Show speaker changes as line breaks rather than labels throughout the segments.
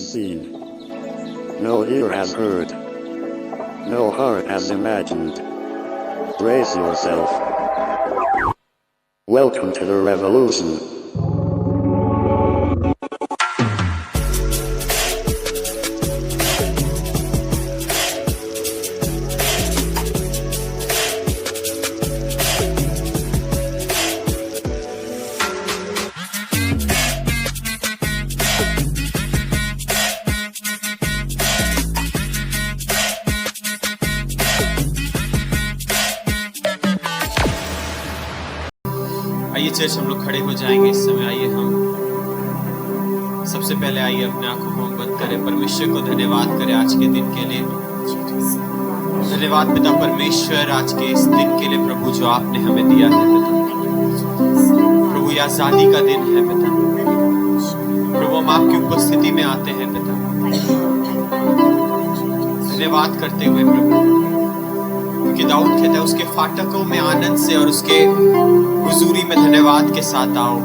seen, no ear has heard, no heart has imagined. Brace yourself. Welcome to the revolution.
आइए church हम लोग खड़े हो जाएंगे इस समय। आइए हम सबसे पहले आइए अपने आंखों को बंद करें, परमेश्वर को धन्यवाद करें आज के दिन के लिए। धन्यवाद पिता परमेश्वर आज के इस दिन के लिए प्रभु जो आपने हमें दिया है पिता। प्रभु ये आजादी का दिन है पिता। प्रभु हम आपकी उपस्थिति में आते हैं पिता, धन्यवाद करते हुए प्रभु, क्योंकि दाऊद कहता है उसके फाटकों में आनंद से और उसके हुजूरी में धन्यवाद के साथ आओ।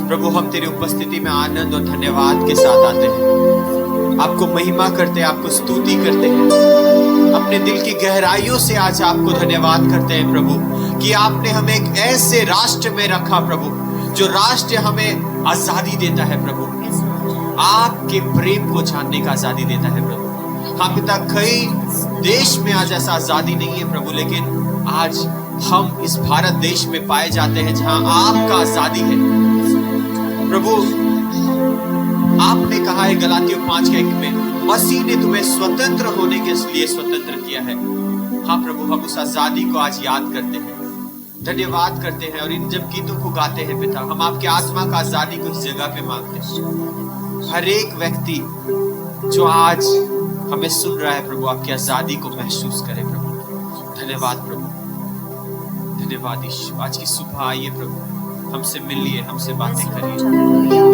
प्रभु हम तेरी उपस्थिति में आनंद और धन्यवाद के साथ आते हैं, आपको महिमा करते हैं, आपको स्तुति करते हैं, अपने दिल की गहराइयों से आज आपको धन्यवाद करते हैं प्रभु कि आपने हमें एक ऐसे राष्ट्र में रखा प्रभु, जो राष्ट्र हमें आजादी देता है प्रभु, आपके प्रेम को जानने का आजादी देता है प्रभु। हाँ पिता, कई देश में आज ऐसा आजादी नहीं है प्रभु, लेकिन आज हम इस भारत देश में पाए जाते हैं जहां आपका आजादी है प्रभु। आपने कहा है गलातियों 5:1 में, मसीह ने तुम्हें स्वतंत्र होने के लिए स्वतंत्र किया है। हाँ प्रभु, हम उस आजादी को आज याद करते हैं, धन्यवाद करते हैं, और इन जब गीतों को गाते हैं पिता, हम आपके आत्मा का आजादी को इस जगह पे मांगते हैं। हर एक व्यक्ति जो आज हमें सुन रहा है प्रभु, आपकी आजादी को महसूस करे प्रभु। धन्यवाद प्रभु, धन्यवाद यीशु। आज की सुबह आइए प्रभु, हमसे मिलिए, हमसे बातें करिए।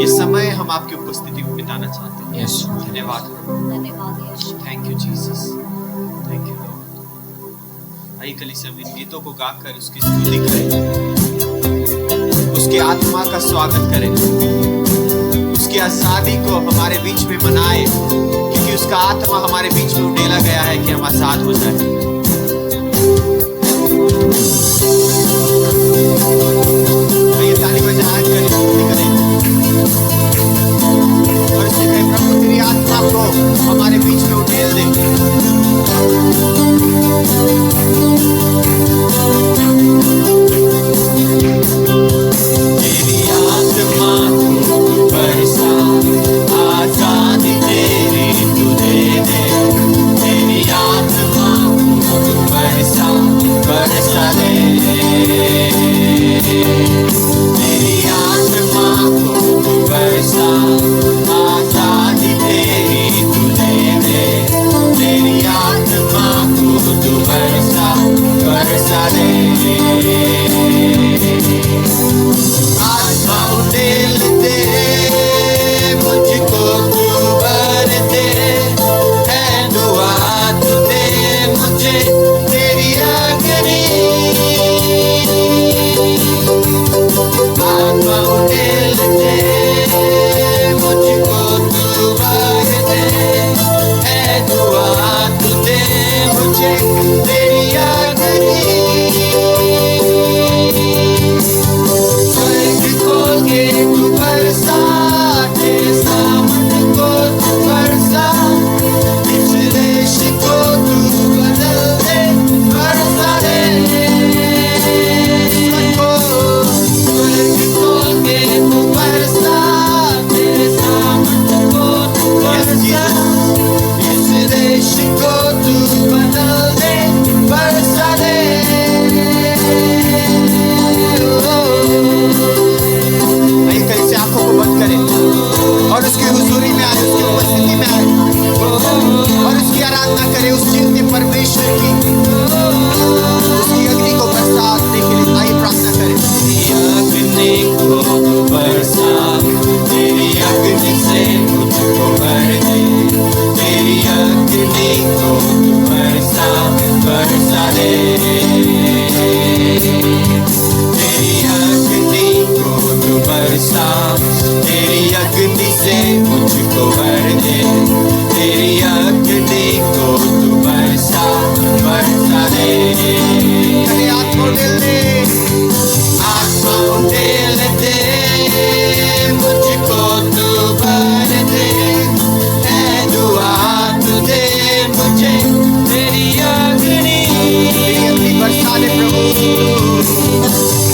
ये समय हम आपकी उपस्थिति में बिताना चाहते हैं। यस, धन्यवाद प्रभु,
धन्यवाद यीशु।
Thank you Jesus, thank you Lord. आइए कलीसिया में इन गीतों को गाकर उसकी स्तुति करें, उसके आत्मा का स्वागत करें, उसकी आजादी को हमारे बीच में मनाए, क्योंकि उसका आत्मा हमारे बीच में उड़ेला गया है कि हम आजाद हो जाए। आइए ताली बजाकर करें, स्तुति करें और इससे कहें प्रभु तेरी आत्मा को हमारे बीच में उड़ेल दे। तेरी आत्मा को बरसा, आजादी तेरी तू दे दे। तेरी आत्मा को बरसा, बरसा दे।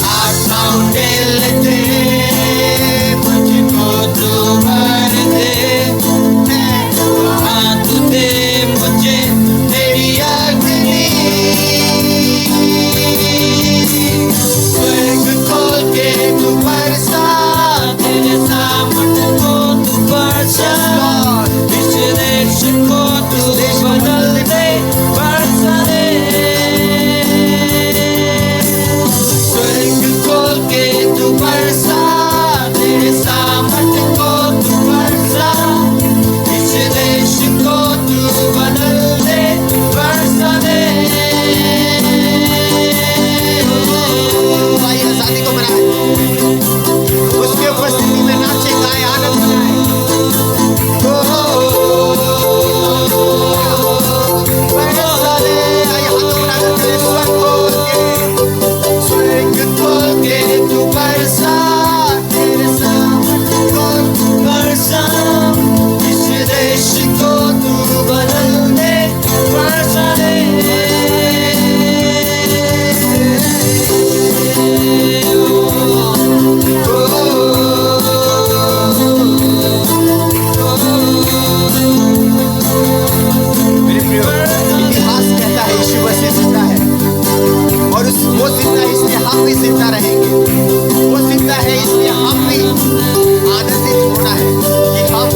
आत्माओं दे लेते मुझको तू भर दे, हाथ दे मुझे तेरी अग्नि, स्वर्ग खोल के तू बरसा, तेरे सामर्थ को तू बरसा, इस देश को तू बदल दे, बरसा दे। स्वर्ग खोल के तू बरसा, तेरे सामर्थ को तू बरसा, इस देश को तू बदल दे, बरसा दे। भाई आजादी को मनाए, उसके उपस्थिति में नाचे गाए आनंद मनाए। बरसा दे, आइए हाथों बनाकर चले, स्वर्ग खोल के तू बरसा, तेरे सामर्थ को तू बरसा, इस देश को तू बदल दे, बरसा दे। मेरे प्रियो, इतिहास कहता है यीशु मसीह जिंदा है, और वो जिंदा है इसलिए हम भी जिंदा रहेंगे। वो जिंदा है इसलिए हम भी आनंदित होना है कि हम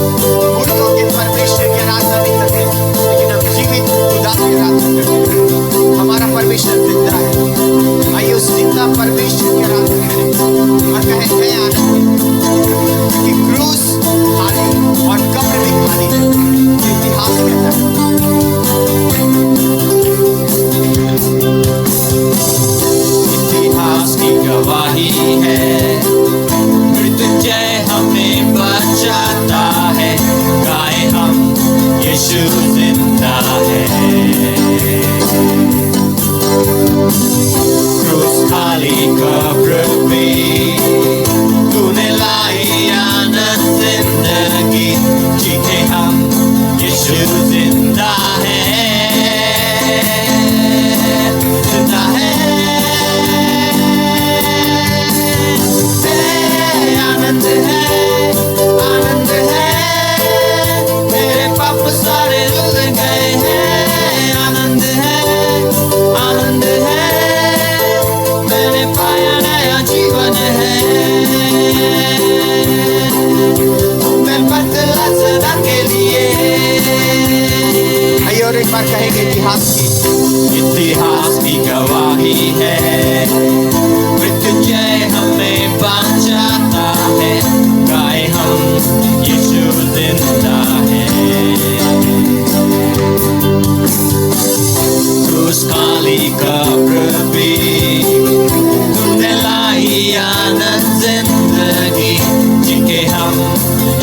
मुर्दों के परमेश्वर की आराधना नहीं करते, लेकिन हम जीवित खुदा की आराधना करते हैं। हमारा परमेश्वर जिंदा है। आइए उस जिंदा परमेश्वर की आराधना करें और कहें मैं आनंदित, क्योंकि क्रूस खाली और कब्र भी खाली है। ये इतिहास कहता है। इतिहास की गवाही है, मृत्युंजय हमें बचाता है, गाए हम यीशु जिंदा है। क्रूस खाली कब्र पे तूने लाई आनंद जिंदगी, जीते हम यीशु जिंदा है, जिंदा है। आनंद है, आनंद है, मेरे पाप सारे धुल गए हैं। आनंद है, आनंद है, मैंने पाया नया जीवन है। मैं बदला सदा के लिए। आइए और एक बार कहेंगे इतिहास की गवाही है, मृत्युंजय हमें बचाता है, गाए हम यीशु जिंदा है। क्रूस खाली कब्र पे तूने लाई आनंद जिंदगी, जिनके हम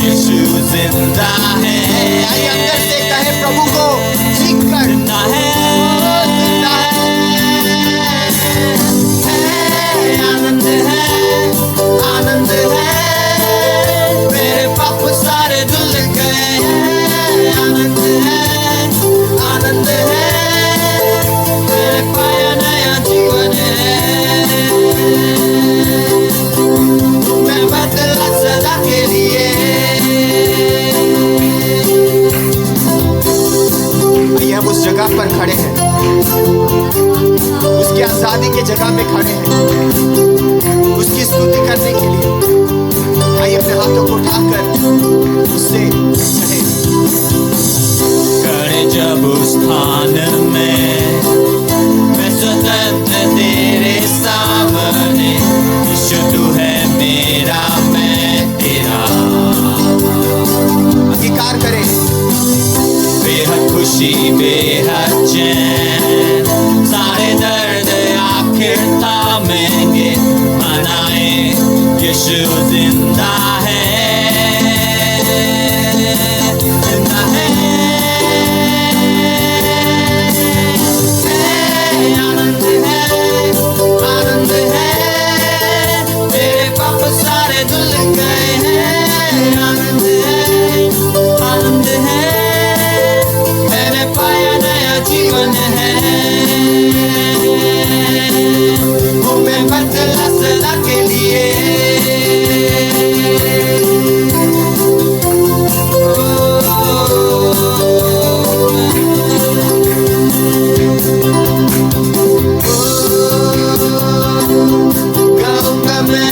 यीशु जिंदा है। आइए अंदर से कहे प्रभु को चीख कर, जिंदा है, जिंदा है। आनंद है, आनंद है, मेरे पाप सारे धुल गए हैं। आनंद है, आनंद है, मैंने पाया नया जीवन है। मैं बदला सदा के लिए। आइए हम उस जगह पर खड़े हैं, उसकी आजादी के जगह में खड़े हैं, उसकी स्तुति करने के लिए। आइए अपने हाथों को उठाकर उससे कहें, खड़े जब उस स्थान में मैं स्वतंत्र तेरे सामने, यीशु तू है मेरा, मैं तेरा। अंगीकार करें, बेहद खुशी बेहद चैन, सारे दर्द आखिर थामेंगे, मनाए यीशु जिंदा है, जिंदा है। आनंद है, आनंद है, तेरे पाप सारे धुल गए हैं। आनंद है, आनंद है, मैंने पाया नया जीवन है। वो मैं बदल सदा के लिए। गाऊंगा मैं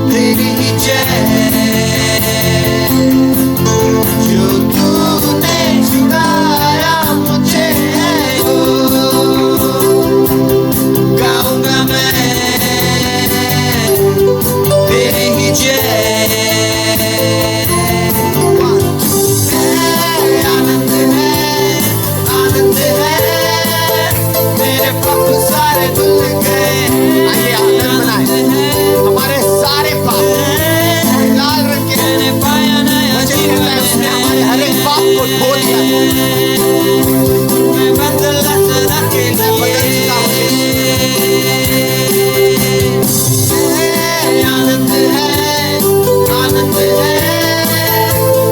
तेरी ही जय, जो तूने छुड़ाया मुझे। गाऊंगा मैं तेरी ही जय। आनंद है मेरे पाप सारे धुल गए। आइए आनंद मनाएं, हमारे सारे पाप लाल रंग के वचन कहता है उसने हमारे हर एक पाप को धो दिया। मैं बदला सदा के लिए, बदल चुका हूँ यीशु। आनंद है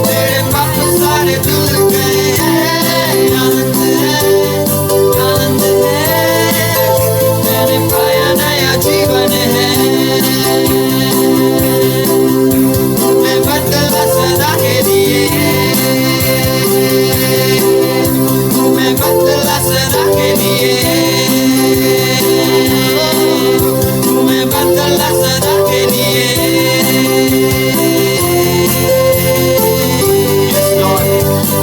मेरे पाप सारे धुल गए। आनंद है मैंने पाया नया जीवन है। मैं बदला सदा के लिए, मैं बदला सदा के लिए, मैं बदला सदा के लिए। Yes, Lord.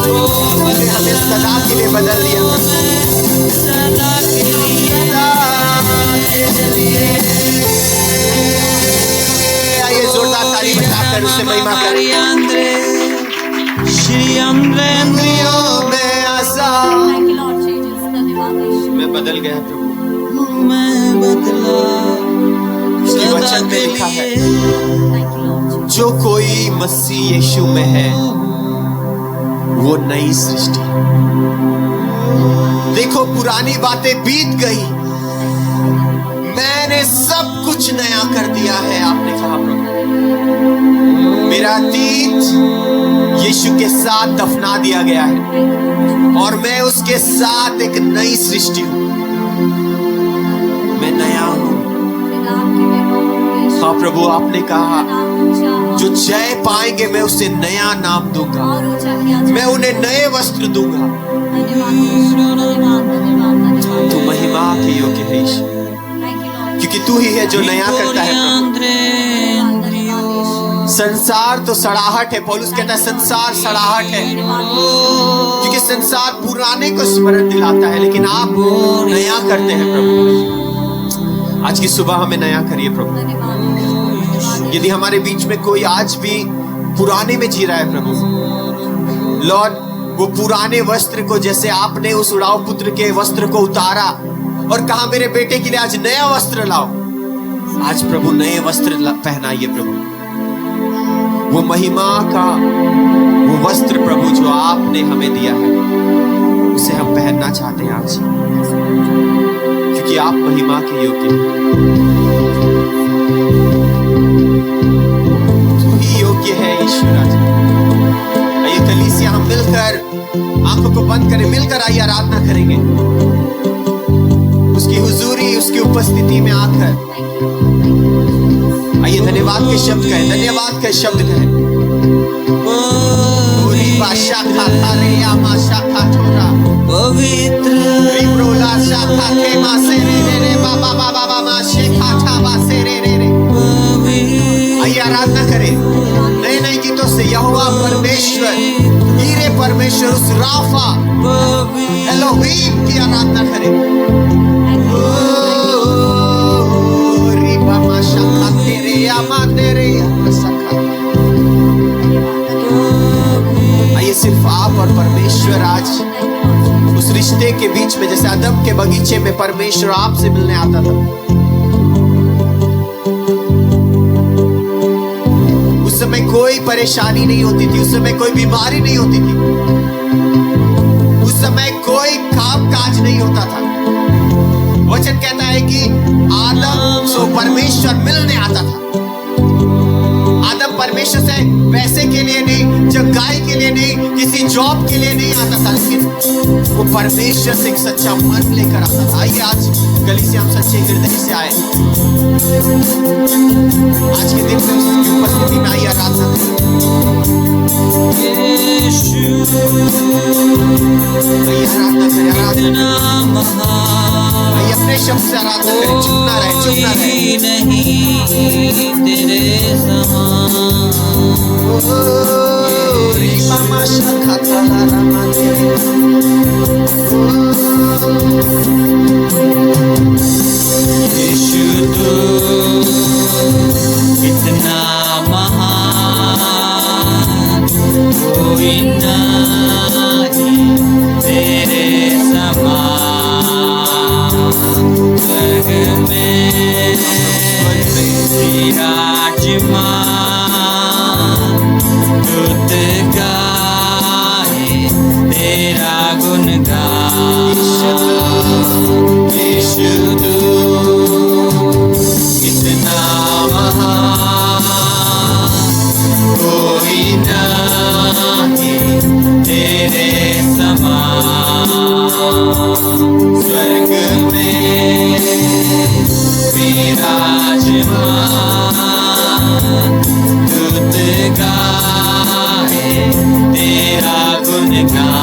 तूने हमें सदा के लिए बदल दिया। सदा के लिए। आइए जोरदार ताली बजाकर उससे महिमा करें। श्री अंद्रियो में आसा। मैं बदल गया प्रभु, मैं बदला। उसके वचन में लिखा है जो कोई मसीह यीशु में है वो नई सृष्टि। देखो पुरानी बातें बीत गई, मैंने सब कुछ नया कर दिया है। आपने कहा प्रभु मेरा अतीत यीशु के साथ दफना दिया गया है और मैं उसके साथ एक नई सृष्टि हूं। मैं नया हूं। हाँ प्रभु आपने कहा जो जय पाएंगे मैं उसे नया नाम दूंगा, मैं उन्हें नए वस्त्र दूंगा। तू महिमा के योग्य है यीशु, क्योंकि तू ही है जो नया करता है प्रभु। संसार तो सड़ाहट है, पौलुस कहता है संसार सड़ाहट है, क्योंकि संसार पुराने को स्मरण दिलाता है, लेकिन आप नया करते हैं प्रभु। आज की सुबह हमें नया करिए प्रभु। यदि हमारे बीच में कोई आज भी पुराने में जी रहा है प्रभु, लॉर्ड वो पुराने वस्त्र को जैसे आपने उस उड़ाऊ पुत्र के वस्त्र को उतारा और कहा मेरे बेटे के लिए आज नया वस्त्र लाओ, आज प्रभु नए वस्त्र पहनाइए प्रभु। वो महिमा का वो वस्त्र प्रभु जो आपने हमें दिया है उसे हम पहनना चाहते हैं आज, क्योंकि आप महिमा के योग्य हैं। तू ही योग्य है यीशु राजा। आइए कलीसिया हम मिलकर आंखों को बंद करें, मिलकर आइए आराधना करेंगे उसकी हुजूरी, उसकी उपस्थिति में आकर। आइए धन्यवाद के शब्द कहें, धन्यवाद के शब्द कहें। पूरी बादशाह खाता रे या माशा खाठोरा पवित्र रिब्रोला शाखा के मासे रे रे बाबा बाबा बाबा शे खाठा बासे रे रे। आइए आराधना करें नए नए गीतों से। यहोवा परमेश्वर, हीरे परमेश्वर, उस राफा एलोहीम की आराधना करें। आइए सिर्फ आप और परमेश्वर आज उस रिश्ते के बीच में, जैसे अदम के बगीचे में परमेश्वर आपसे मिलने आता था, उस समय कोई परेशानी नहीं होती थी, उस समय कोई बीमारी नहीं होती थी, उस समय कोई काम काज नहीं होता था। वचन कहता है कि आदम से परमेश्वर मिलने आता था। आदम परमेश्वर परमेश्वर से पैसे के लिए नहीं, जगाई के लिए नहीं, किसी जॉब के लिए नहीं आता था, लेकिन वो परमेश्वर से एक सच्चा मन लेकर आता था। आइए आज गली से हम सच्चे हृदय से आए, आज के दिन में उसकी उपस्थिति में आइए आराधना करें। आराधना करें, आराधना भाई अपने शब्द से आराधना करें, चुप ना रहे, चुप ना रहे।
नहीं तेरे समान
मामा शाखा ताला रामा
यीशु तू इतना महान, कोई नहीं तेरे समान। स्वर्ग में विराजमान, दूत गाए तेरा गुणगान। यीशु तू इतना महान, कोई नहीं तेरे समान। स्वर्ग में विराजमान, दूत गाए तेरा गुणगान।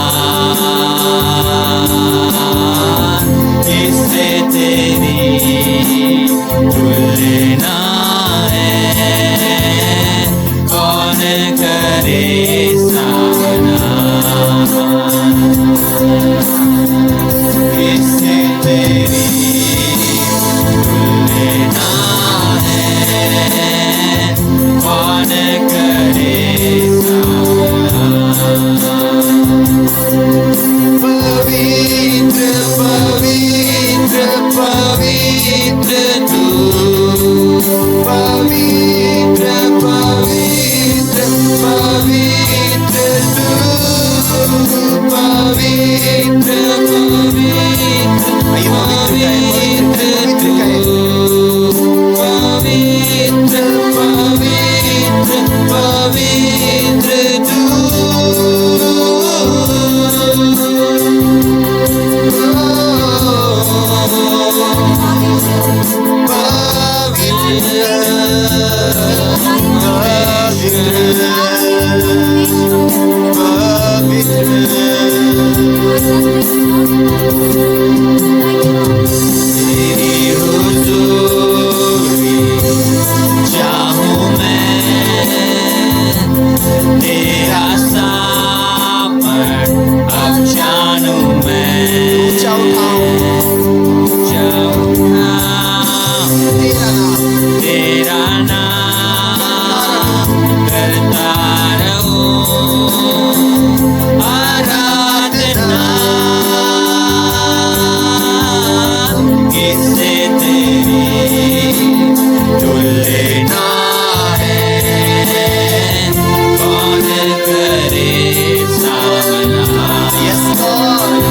इससे तेरी तुलना है, कौन करे सामना। इससे तेरी तुलना है, कौन करे सामना। पवित्र पवित्र पवित्र तू, पवित्र पवित्र पवित्र तू, पवित्र पवित्र पवित्र तू, पवित्र पवित्र पवित्र तू। तेरी हुजूरी चाहूं मैं, तेरा सामर्थ अब जानूं मैं। ऊंचा उठाऊं तेरा नाम करता रहूं, आराधना किससे तेरी तुलना है, कौन करे सामना।
Yes Lord,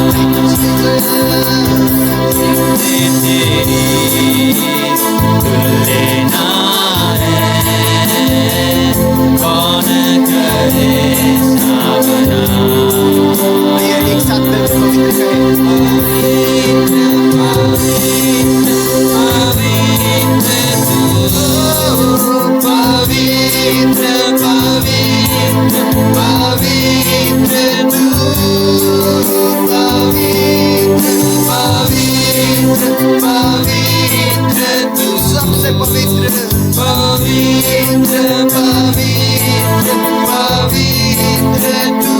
किससे तेरी तुलना है, कौन करे सामना।
आइए एक साथ मिलकर पवित्र करें।
पवित्र पवित्र पवित्र तू, पवित्र पवित्र पवित्र तू,
सबसे पवित्र
पवित्र पवित्र पवित्र तू।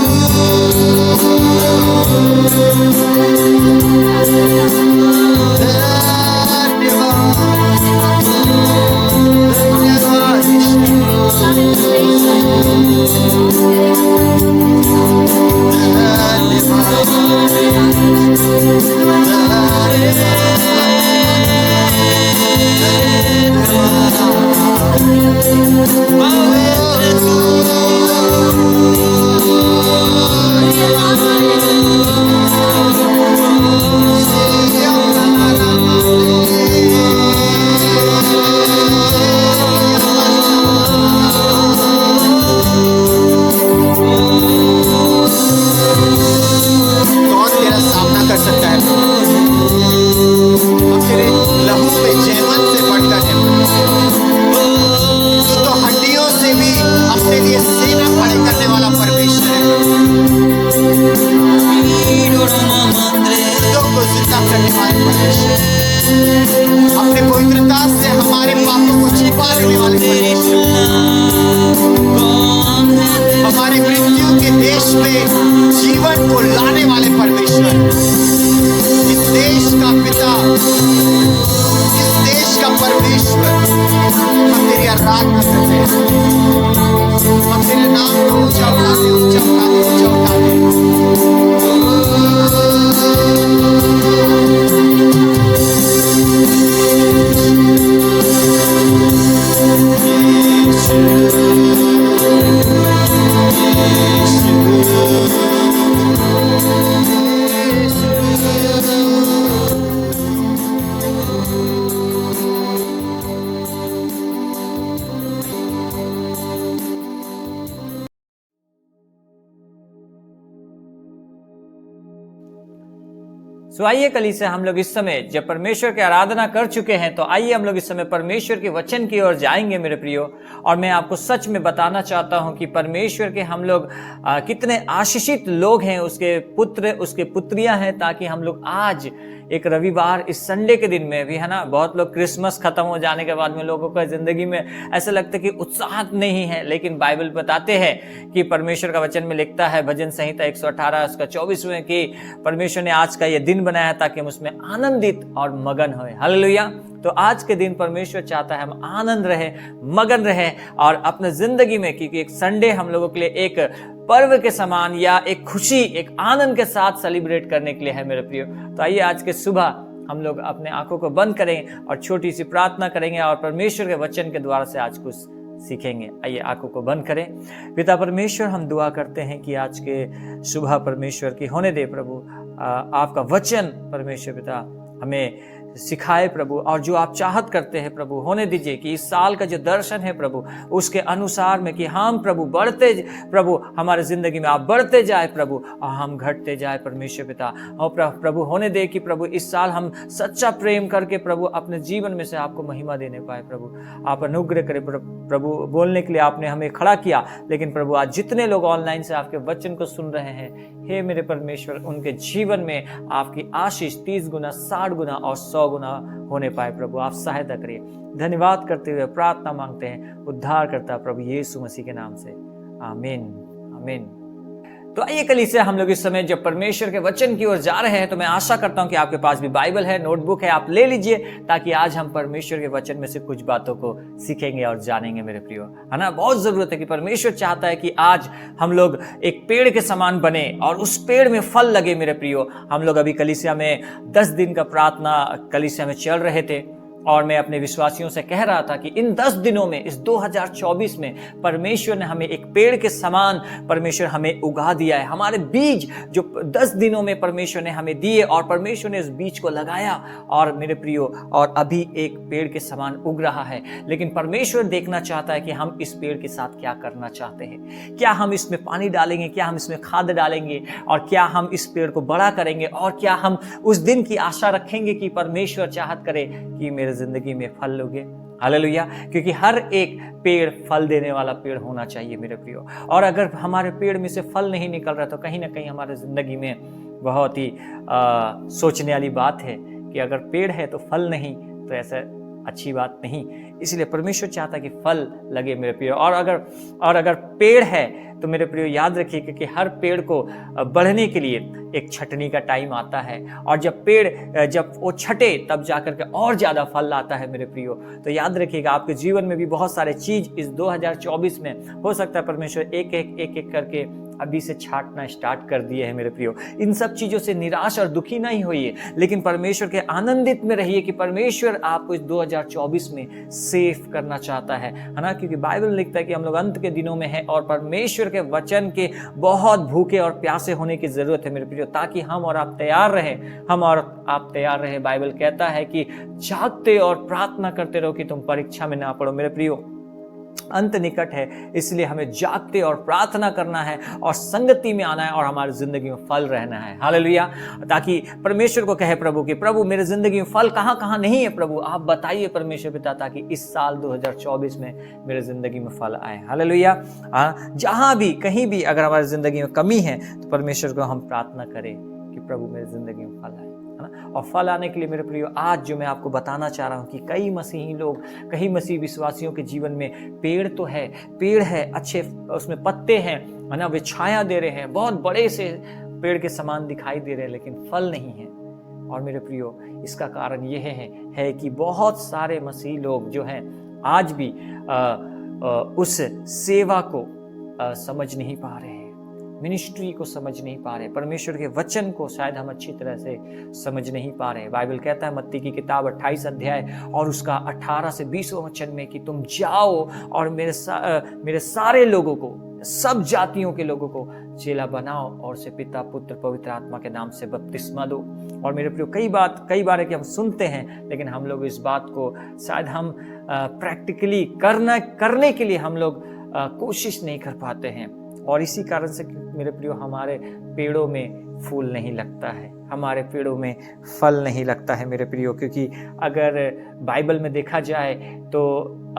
परमेश्वर, हम तेरी आराधना करते हैं, हम तेरे नाम को ऊंचा उठाते, ऊंचा उठाते, ऊंचा उठाते।
सो आइए कलीसिया, हम लोग इस समय जब परमेश्वर की आराधना कर चुके हैं, तो आइए हम लोग इस समय परमेश्वर के वचन की ओर जाएंगे मेरे प्रियो। और मैं आपको सच में बताना चाहता हूं कि परमेश्वर के हम लोग कितने आशीषित लोग हैं, उसके पुत्र, उसके पुत्रियां हैं, ताकि हम लोग आज एक रविवार, इस संडे के दिन में भी, है ना, बहुत लोग क्रिसमस खत्म हो जाने के बाद में लोगों का जिंदगी में ऐसा लगता है कि उत्साह नहीं है, लेकिन बाइबल बताते हैं कि परमेश्वर का वचन में लिखता है भजन संहिता 118 उसका 24 में कि परमेश्वर ने आज का यह दिन बनाया ताकि हम उसमें आनंदित और मगन होए। हालेलुया। तो आज के दिन परमेश्वर चाहता है हम आनंद रहे, मगन रहे और अपने जिंदगी में, क्योंकि एक संडे हम लोगों के लिए एक पर्व के समान या एक खुशी, एक आनंद के साथ सेलिब्रेट करने के लिए है मेरे प्रियो। तो आइए आज के सुबह हम लोग अपने आंखों को बंद करें और छोटी सी प्रार्थना करेंगे और परमेश्वर के वचन के द्वारा से आज कुछ सीखेंगे। आइए आंखों को बंद करें। पिता परमेश्वर, हम दुआ करते हैं कि आज के सुबह परमेश्वर की होने दे प्रभु, आपका वचन परमेश्वर पिता हमें सिखाए प्रभु, और जो आप चाहत करते हैं प्रभु होने दीजिए कि इस साल का जो दर्शन है प्रभु उसके अनुसार में कि हम प्रभु बढ़ते, प्रभु हमारे जिंदगी में आप बढ़ते जाए प्रभु और हम घटते जाए परमेश्वर पिता। और प्रभु होने दे कि प्रभु इस साल हम सच्चा प्रेम करके प्रभु अपने जीवन में से आपको महिमा देने पाए प्रभु। आप अनुग्रह करें प्रभु। बोलने के लिए आपने हमें खड़ा किया, लेकिन प्रभु आज जितने लोग ऑनलाइन से आपके वचन को सुन रहे हैं, हे मेरे परमेश्वर, उनके जीवन में आपकी आशीष 30 गुना, 60 गुना और 100 गुना होने पाए प्रभु। आप सहायता करिए। धन्यवाद करते हुए प्रार्थना मांगते हैं उद्धार करता प्रभु यीशु मसीह के नाम से, आमीन, आमीन। तो आइए कलीसिया, हम लोग इस समय जब परमेश्वर के वचन की ओर जा रहे हैं, तो मैं आशा करता हूं कि आपके पास भी बाइबल है, नोटबुक है, आप ले लीजिए, ताकि आज हम परमेश्वर के वचन में से कुछ बातों को सीखेंगे और जानेंगे मेरे प्रियो, है ना। बहुत जरूरत है कि परमेश्वर चाहता है कि आज हम लोग एक पेड़ के समान बने और उस पेड़ में फल लगे मेरे प्रियो। हम लोग अभी कलीसिया में 10 दिन का प्रार्थना कलीसिया में चल रहे थे और मैं अपने विश्वासियों से कह रहा था कि इन 10 दिनों में, इस 2024 में परमेश्वर ने हमें एक पेड़ के समान परमेश्वर हमें उगा दिया है। हमारे बीज जो 10 दिनों में परमेश्वर ने हमें दिए और परमेश्वर ने इस बीज को लगाया और मेरे प्रियो, और अभी एक पेड़ के समान उग रहा है। लेकिन परमेश्वर देखना चाहता है कि हम इस पेड़ के साथ क्या करना चाहते हैं। क्या हम इसमें पानी डालेंगे, क्या हम इसमें खाद डालेंगे, और क्या हम इस पेड़ को बड़ा करेंगे, और क्या हम उस दिन की आशा रखेंगे कि परमेश्वर चाहत करे कि मेरे जिंदगी में फल लोगे। हालेलुया। क्योंकि हर एक पेड़ फल देने वाला पेड़ होना चाहिए मेरे प्रियो। और अगर हमारे पेड़ में से फल नहीं निकल रहा, तो कहीं ना कहीं हमारे जिंदगी में बहुत ही सोचने वाली बात है कि अगर पेड़ है तो फल नहीं, तो ऐसा अच्छी बात नहीं। इसलिए परमेश्वर चाहता है कि फल लगे मेरे प्रियो। और अगर पेड़ है तो मेरे प्रियो याद रखिए कि हर पेड़ को बढ़ने के लिए एक छटनी का टाइम आता है, और जब वो छटे तब जाकर के और ज्यादा फल लाता है मेरे प्रियो। तो याद रखिएगा, आपके जीवन में भी बहुत सारे चीज इस 2024 में हो सकता है परमेश्वर एक एक करके अभी से छांटना स्टार्ट कर दिए हैं मेरे प्रियो। इन सब चीजों से निराश और दुखी नहीं होइए, लेकिन परमेश्वर के आनंदित में रहिए कि परमेश्वर आपको इस 2024 में सेफ करना चाहता है ना। क्योंकि बाइबल लिखता है कि हम लोग अंत के दिनों में हैं और परमेश्वर के वचन के बहुत भूखे और प्यासे होने की जरूरत है मेरे प्रियो, ताकि हम और आप तैयार रहें। बाइबल कहता है कि जागते और प्रार्थना करते रहो कि तुम परीक्षा में ना पड़ो मेरे प्रियो। अंत निकट है, इसलिए हमें जागते और प्रार्थना करना है और संगति में आना है और हमारी जिंदगी में फल रहना है। हालेलुया। ताकि परमेश्वर को कहे प्रभु कि प्रभु मेरे जिंदगी में फल कहाँ नहीं है प्रभु, आप बताइए परमेश्वर पिता, ताकि इस साल 2024 में मेरे जिंदगी में फल आए। हालेलुया। जहां भी कहीं भी अगर हमारी जिंदगी में कमी है, तो परमेश्वर को हम प्रार्थना करें कि प्रभु मेरे जिंदगी में फल आए। और फल आने के लिए मेरे प्रियो, आज जो मैं आपको बताना चाह रहा हूं कि कई मसीही लोग, कई मसीह विश्वासियों के जीवन में पेड़ है, अच्छे उसमें पत्ते हैं, है ना, वे छाया दे रहे हैं, बहुत बड़े से पेड़ के समान दिखाई दे रहे हैं, लेकिन फल नहीं है। और मेरे प्रियो, इसका कारण यह है कि बहुत सारे मसीह लोग जो हैं आज भी उस सेवा को समझ नहीं पा रहे हैं, मिनिस्ट्री को समझ नहीं पा रहे, परमेश्वर के वचन को शायद हम अच्छी तरह से समझ नहीं पा रहे। बाइबल कहता है मत्ती की किताब 28 अध्याय और उसका 18 से 20 वचन में कि तुम जाओ और मेरे सारे लोगों को, सब जातियों के लोगों को चेला बनाओ और उसे पिता पुत्र पवित्र आत्मा के नाम से बपतिस्मा दो। और मेरे प्रियो, कई बार है कि हम सुनते हैं, लेकिन हम लोग इस बात को शायद हम प्रैक्टिकली करने के लिए हम लोग कोशिश नहीं कर पाते हैं। और इसी कारण से मेरे प्रियो, हमारे पेड़ों में फूल नहीं लगता है, हमारे पेड़ों में फल नहीं लगता है मेरे प्रियो। क्योंकि अगर बाइबल में देखा जाए तो,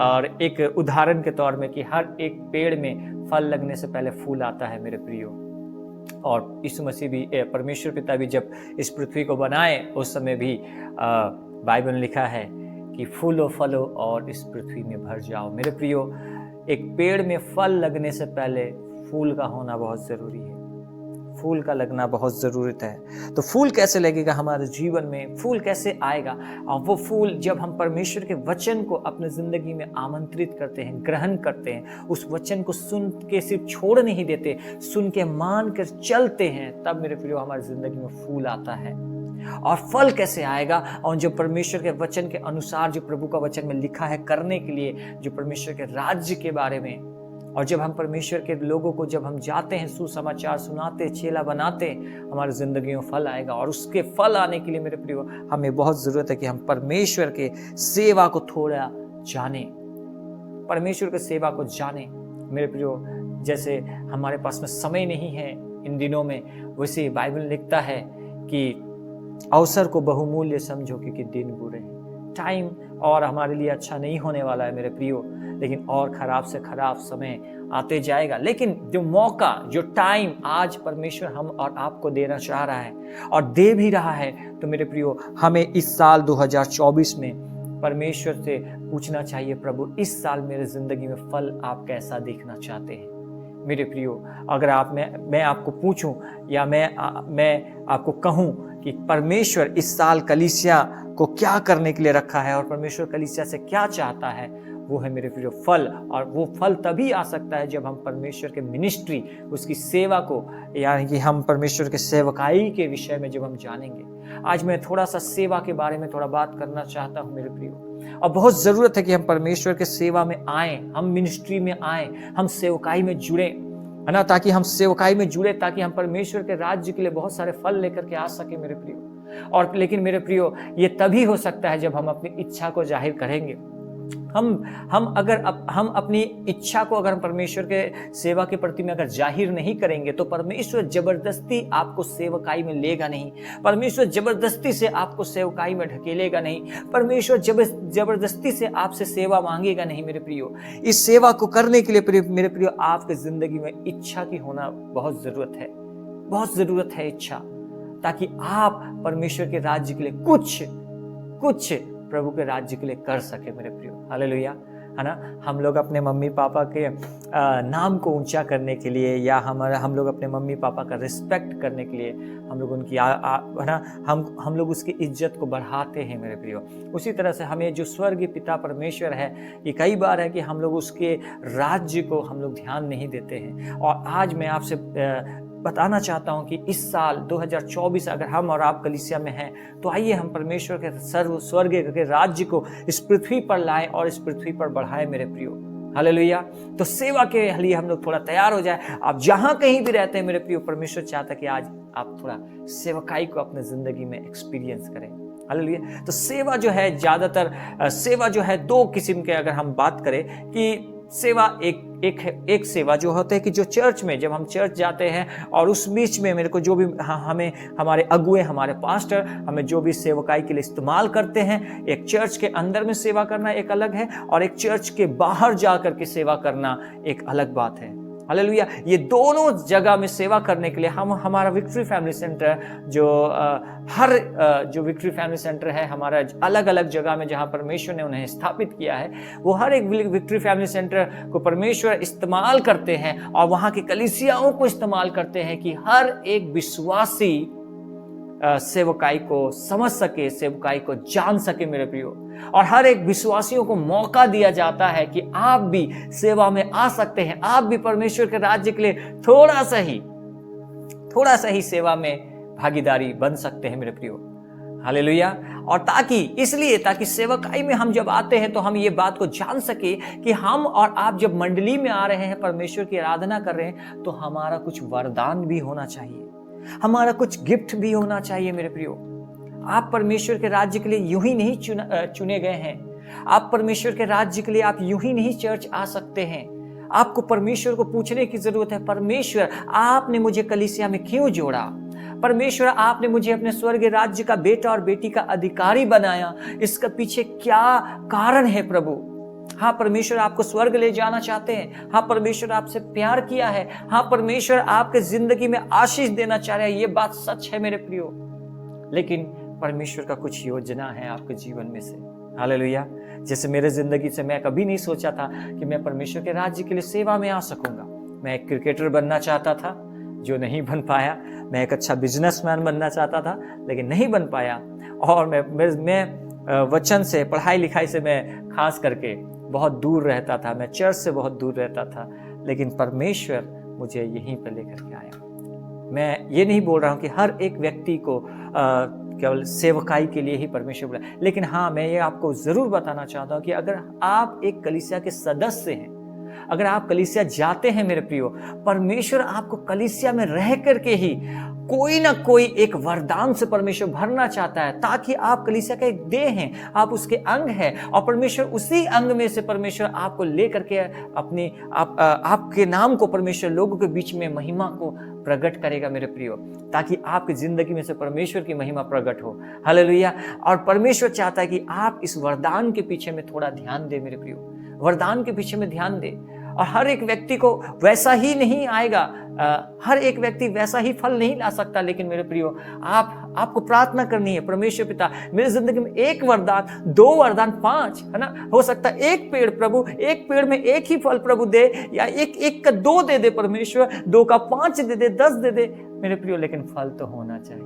और एक उदाहरण के तौर में, कि हर एक पेड़ में फल लगने से पहले फूल आता है मेरे प्रियो। और यीशु मसीह भी, परमेश्वर पिता भी जब इस पृथ्वी को बनाए उस समय भी बाइबल में लिखा है कि फूलो फलो और इस पृथ्वी में भर जाओ। मेरे प्रियो, एक पेड़ में फल लगने से पहले फूल का होना बहुत ज़रूरी है, फूल का लगना बहुत ज़रूरत है। तो फूल कैसे लगेगा हमारे जीवन में, फूल कैसे आएगा? और वो फूल जब हम परमेश्वर के वचन को अपने ज़िंदगी में आमंत्रित करते हैं, ग्रहण करते हैं, उस वचन को सुन के सिर्फ छोड़ नहीं देते, सुन के मान कर चलते हैं, तब मेरे प्रियो हमारी ज़िंदगी में फूल आता है। और फल कैसे आएगा? और जो परमेश्वर के वचन के अनुसार, जो प्रभु का वचन में लिखा है करने के लिए, जो परमेश्वर के राज्य के बारे में, और जब हम परमेश्वर के लोगों को जब हम जाते हैं, सुसमाचार सुनाते, चेला बनाते, हमारी जिंदगी में फल आएगा। और उसके फल आने के लिए मेरे प्रियो, हमें बहुत ज़रूरत है कि हम परमेश्वर के सेवा को थोड़ा जाने, परमेश्वर के सेवा को जाने मेरे प्रियो। जैसे हमारे पास में समय नहीं है इन दिनों में, वैसे बाइबल लिखता है कि अवसर को बहुमूल्य समझो क्योंकि दिन बुरे हैं। टाइम और हमारे लिए अच्छा नहीं होने वाला है मेरे प्रियो, लेकिन और खराब से खराब समय आते जाएगा। लेकिन जो मौका, जो टाइम आज परमेश्वर हम और आपको देना चाह रहा है और दे भी रहा है, तो मेरे प्रियो, हमें इस साल 2024 में परमेश्वर से पूछना चाहिए, प्रभु इस साल मेरे जिंदगी में फल आप कैसा देखना चाहते हैं? मेरे प्रियो, अगर मैं आपको पूछूं या मैं आपको कहूं कि परमेश्वर इस साल कलीसिया को क्या करने के लिए रखा है और परमेश्वर कलीसिया से क्या चाहता है, वो है मेरे प्रियो फल। और वो फल तभी आ सकता है जब हम परमेश्वर के मिनिस्ट्री, उसकी सेवा को, यानी कि हम परमेश्वर के सेवकाई के विषय में जब हम जानेंगे। आज मैं थोड़ा सा सेवा के बारे में थोड़ा बात करना चाहता हूँ मेरे प्रियो। और बहुत ज़रूरत है कि हम परमेश्वर के सेवा में आए, हम मिनिस्ट्री में आए, हम सेवकाई में जुड़े, है ना, ताकि हम सेवकाई में जुड़े, ताकि हम परमेश्वर के राज्य के लिए बहुत सारे फल लेकर के आ सके मेरे प्रियो। और लेकिन मेरे प्रियो, ये तभी हो सकता है जब हम अपनी इच्छा को जाहिर करेंगे। हम अपनी इच्छा को अगर हम परमेश्वर के सेवा के प्रति में अगर जाहिर नहीं करेंगे, तो परमेश्वर जबरदस्ती आपको सेवकाई में लेगा नहीं, परमेश्वर जबरदस्ती से आपको सेवकाई में ढकेलेगा नहीं, परमेश्वर जबरदस्ती से आपसे सेवा मांगेगा नहीं मेरे प्रियो। इस सेवा को करने के लिए मेरे प्रियो, आपके जिंदगी में इच्छा की होना बहुत ज़रूरत है, बहुत ज़रूरत है इच्छा, ताकि आप परमेश्वर के राज्य के लिए कुछ प्रभु के राज्य के लिए कर सके मेरे प्रियो। हालेलुया, है ना। हम लोग अपने मम्मी पापा के नाम को ऊंचा करने के लिए, या हम लोग अपने मम्मी पापा का रिस्पेक्ट करने के लिए, हम लोग उनकी है ना, हम लोग उसकी इज्जत को बढ़ाते हैं मेरे प्रियो। उसी तरह से हमें जो स्वर्गीय पिता परमेश्वर है, ये कई बार है कि हम लोग उसके राज्य को हम लोग ध्यान नहीं देते हैं। और आज मैं आपसे बताना चाहता हूं कि इस साल 2024 अगर हम और आप कलीसिया में हैं, तो आइए हम परमेश्वर के स्वर्ग के राज्य को इस पृथ्वी पर लाएं और इस पृथ्वी पर बढ़ाएं मेरे प्रियो। हालेलुया। तो सेवा के लिए हम लोग थोड़ा तैयार हो जाए। आप जहां कहीं भी रहते हैं मेरे प्रियो, परमेश्वर चाहता है कि आज आप थोड़ा सेवकाई को अपने जिंदगी में एक्सपीरियंस करें। हालेलुया। तो सेवा जो है, ज्यादातर सेवा जो है दो किस्म के, अगर हम बात करें कि सेवा एक सेवा जो होता है कि जो चर्च में, जब हम चर्च जाते हैं और उस बीच में मेरे को जो भी हमें हमारे अगुए, हमारे पास्टर हमें जो भी सेवकाई के लिए इस्तेमाल करते हैं, एक चर्च के अंदर में सेवा करना एक अलग है और एक चर्च के बाहर जा कर के सेवा करना एक अलग बात है। हालेलुया। ये दोनों जगह में सेवा करने के लिए हमारा विक्ट्री फैमिली सेंटर जो विक्ट्री फैमिली सेंटर है हमारा, अलग अलग जगह में जहां परमेश्वर ने उन्हें स्थापित किया है, वो हर एक विक्ट्री फैमिली सेंटर को परमेश्वर इस्तेमाल करते हैं और वहां की कलीसियाओं को इस्तेमाल करते हैं कि हर एक विश्वासी सेवकाई को समझ सके, सेवकाई को जान सके मेरे प्रियो। और हर एक विश्वासियों को मौका दिया जाता है कि आप भी सेवा में आ सकते हैं, आप भी परमेश्वर के राज्य के लिए थोड़ा सा ही सेवा में भागीदारी बन सकते हैं मेरे प्रियो। हालेलुया। और ताकि सेवकाई में हम जब आते हैं तो हम ये बात को जान सके कि हम और आप जब मंडली में आ रहे हैं, परमेश्वर की आराधना कर रहे हैं, तो हमारा कुछ वरदान भी होना चाहिए, हमारा कुछ गिफ्ट भी होना चाहिए मेरे प्रियो। आप परमेश्वर के राज्य के लिए यूं ही नहीं चुने गए हैं। आप परमेश्वर के राज्य के लिए आप यूं ही नहीं चर्च आ सकते हैं। आपको परमेश्वर को पूछने की जरूरत है, परमेश्वर आपने मुझे कलीसिया में क्यों जोड़ा? परमेश्वर आपने मुझे अपने स्वर्गीय राज्य का बेटा और बेटी का अधिकारी बनाया, इसका पीछे क्या कारण है प्रभु? हाँ, परमेश्वर आपको स्वर्ग ले जाना चाहते हैं। हाँ, परमेश्वर आपसे प्यार किया है। हाँ, परमेश्वर आपके जिंदगी में आशीष देना चाह रहे हैं। ये बात सच है मेरे प्रियो। लेकिन परमेश्वर का कुछ योजना है आपके जीवन में से। हालेलुया। जैसे मेरे जिंदगी से मैं कभी नहीं सोचा था कि मैं परमेश्वर के राज्य के लिए सेवा में आ सकूंगा। मैं एक क्रिकेटर बनना चाहता था, जो नहीं बन पाया। मैं एक अच्छा बिजनेसमैन बनना चाहता था, लेकिन नहीं बन पाया। और मैं वचन से, पढ़ाई लिखाई से मैं खास करके बहुत दूर रहता था। मैं चर्च से बहुत दूर रहता था, लेकिन परमेश्वर मुझे यहीं पर लेकर के आया। मैं ये नहीं बोल रहा हूँ कि हर एक व्यक्ति को केवल सेवकाई के लिए ही परमेश्वर बुलाए, लेकिन हाँ, मैं ये आपको जरूर बताना चाहता हूँ कि अगर आप एक कलीसिया के सदस्य हैं, अगर आप कलीसिया जाते हैं मेरे प्रियो, परमेश्वर आपको कलीसिया में रह करके ही कोई ना कोई एक वरदान से परमेश्वर भरना चाहता है, ताकि आप कलीसिया का एक देह हैं, आप उसके अंग हैं, और परमेश्वर उसी अंग में से परमेश्वर आपको लेकर के आपके नाम को परमेश्वर लोगों के बीच में महिमा को प्रकट करेगा मेरे प्रियो, ताकि आपकी जिंदगी में से परमेश्वर की महिमा प्रकट हो। हालेलुया। और परमेश्वर चाहता है कि आप इस वरदान के पीछे में थोड़ा ध्यान दे मेरे प्रियो, वरदान के पीछे में ध्यान दे। और हर एक व्यक्ति को वैसा ही नहीं आएगा, हर एक व्यक्ति वैसा ही फल नहीं ला सकता। लेकिन मेरे प्रियो, आपको प्रार्थना करनी है, परमेश्वर पिता मेरी जिंदगी में एक वरदान, 2 वरदान, 5, है ना, हो सकता है एक पेड़ प्रभु, एक पेड़ में एक ही फल प्रभु दे, या एक का 2 दे दे परमेश्वर, 2 का 5 दे दे, 10 दे दे मेरे प्रियो, लेकिन फल तो होना चाहिए,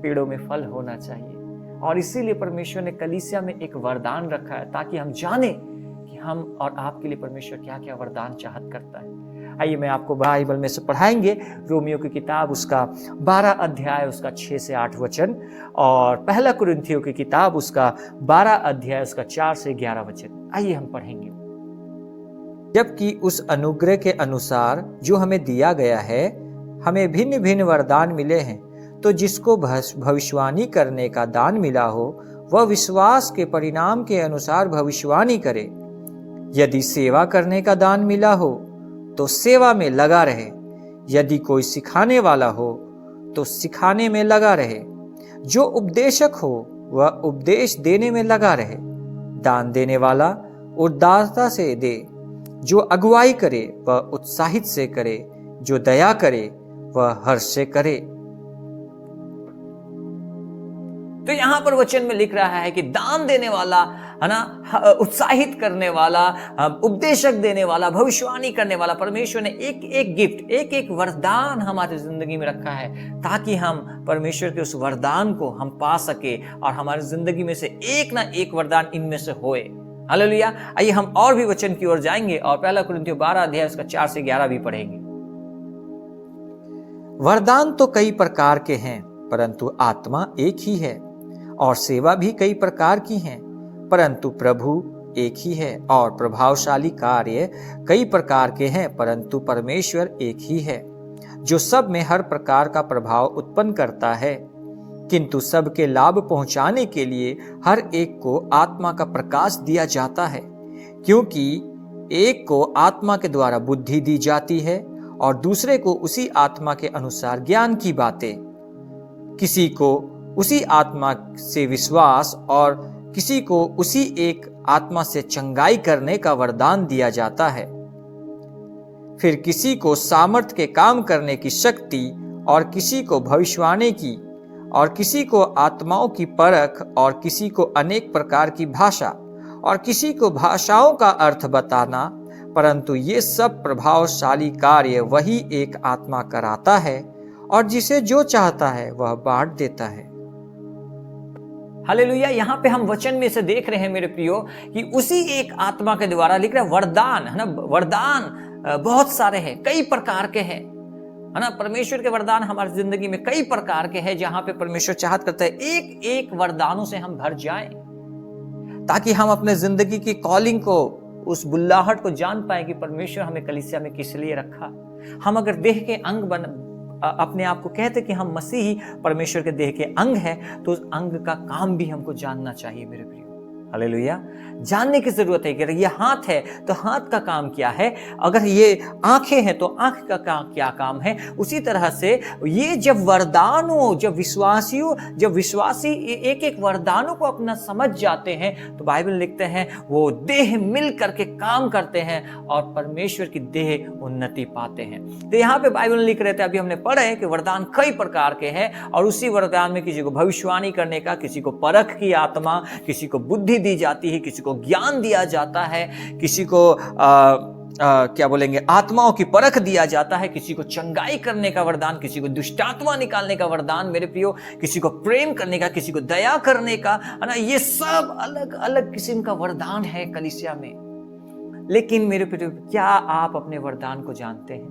पेड़ों में फल होना चाहिए। और इसीलिए परमेश्वर ने कलीसिया में एक वरदान रखा है, ताकि हम जाने कि हम और आपके लिए परमेश्वर क्या क्या वरदान चाहत करता है। आइए मैं आपको बाइबल में से पढ़ाएंगे रोमियो की किताब, उसका 12 अध्याय, उसका 6 से 8 वचन, और पहला कुरिन्थियों की किताब, उसका 12 अध्याय, उसका 4 से 11 वचन। आइए हम पढ़ेंगे।
जबकि उस अनुग्रह के अनुसार जो हमें दिया गया है, हमें भिन्न भिन्न वरदान मिले हैं। तो जिसको भविष्यवाणी करने का दान मिला हो, वह विश्वास के परिणाम के अनुसार भविष्यवाणी करे। यदि सेवा करने का दान मिला हो तो सेवा में लगा रहे। यदि कोई सिखाने वाला हो तो सिखाने में लगा रहे। जो उपदेशक हो वह उपदेश देने में लगा रहे। दान देने वाला उदारता से दे। जो अगुवाई करे वह उत्साहित से करे। जो दया करे वह हर्ष से करे।
तो यहां पर वचन में लिख रहा है कि दान देने वाला, है ना, उत्साहित करने वाला, उपदेशक देने वाला, भविष्यवाणी करने वाला, परमेश्वर ने एक एक गिफ्ट, एक एक वरदान हमारी जिंदगी में रखा है, ताकि हम परमेश्वर के उस वरदान को हम पा सके और हमारी जिंदगी में से एक ना एक वरदान इनमें से होए। हालेलुया। आइए हम और भी वचन की ओर जाएंगे और पहला कुरिन्थियों 12 अध्याय उसका 4 से 11 भी पढ़ेंगे।
वरदान तो कई प्रकार के हैं, परंतु आत्मा एक ही है। और सेवा भी कई प्रकार की हैं, परंतु प्रभु एक ही है। और प्रभावशाली कार्य कई प्रकार के हैं, परंतु परमेश्वर एक ही है, जो सब में हर प्रकार का प्रभाव उत्पन्न करता है। किंतु सबके लाभ पहुंचाने के लिए हर एक को आत्मा का प्रकाश दिया जाता है, क्योंकि एक को आत्मा के द्वारा बुद्धि दी जाती है और दूसरे को उसी आत्मा के अनुसार ज्ञान की बातें। किसी को उसी आत्मा से विश्वास और किसी को उसी एक आत्मा से चंगाई करने का वरदान दिया जाता है। फिर किसी को सामर्थ के काम करने की शक्ति, और किसी को भविष्यवाणी की, और किसी को आत्माओं की परख, और किसी को अनेक प्रकार की भाषा, और किसी को भाषाओं का अर्थ बताना। परंतु ये सब प्रभावशाली कार्य वही एक आत्मा कराता है, और जिसे जो चाहता है वह बांट देता है।
हालेलुया। यहाँ पे हम वचन में से देख रहे हैं मेरे प्रियो कि उसी एक आत्मा के द्वारा लिख रहा है वरदान, है ना। वरदान बहुत सारे हैं, कई प्रकार के हैं, है ना। परमेश्वर के वरदान हमारी जिंदगी में कई प्रकार के हैं, जहां पे परमेश्वर चाहत करता है एक एक वरदानों से हम भर जाएं, ताकि हम अपने जिंदगी की कॉलिंग को, उस बुल्लाहट को जान पाए कि परमेश्वर हमें कलीसिया में किस लिए रखा। हम अगर देह के अंग अपने आप को कहते कि हम मसीही परमेश्वर के देह के अंग हैं, तो उस अंग का काम भी हमको जानना चाहिए मेरे प्रियो। हालेलुया। जानने की जरूरत है कि अगर ये हाथ है तो हाथ का काम क्या है, अगर ये आंखें हैं तो आंख का क्या काम है। उसी तरह से ये जब वरदानों, जब विश्वासी एक एक वरदानों को अपना समझ जाते हैं, तो बाइबल लिखते हैं वो देह मिल करके काम करते हैं और परमेश्वर की देह उन्नति पाते हैं। तो यहाँ पे बाइबल लिख रहे थे, अभी हमने पढ़ा है कि वरदान कई प्रकार के हैं, और उसी वरदान में किसी को भविष्यवाणी करने का, किसी को परख की आत्मा, किसी को बुद्धि दी जाती है, किसी को ज्ञान दिया जाता है, किसी को क्या बोलेंगे आत्माओं की परख दिया जाता है, किसी को चंगाई करने का वरदान, किसी को दुष्टात्मा निकालने का वरदान मेरे प्रियो, किसी को प्रेम करने का, किसी को दया करने का, है ना। ये सब अलग अलग किस्म का वरदान है कलीसिया में। लेकिन मेरे प्रियो, क्या आप अपने वरदान को जानते हैं?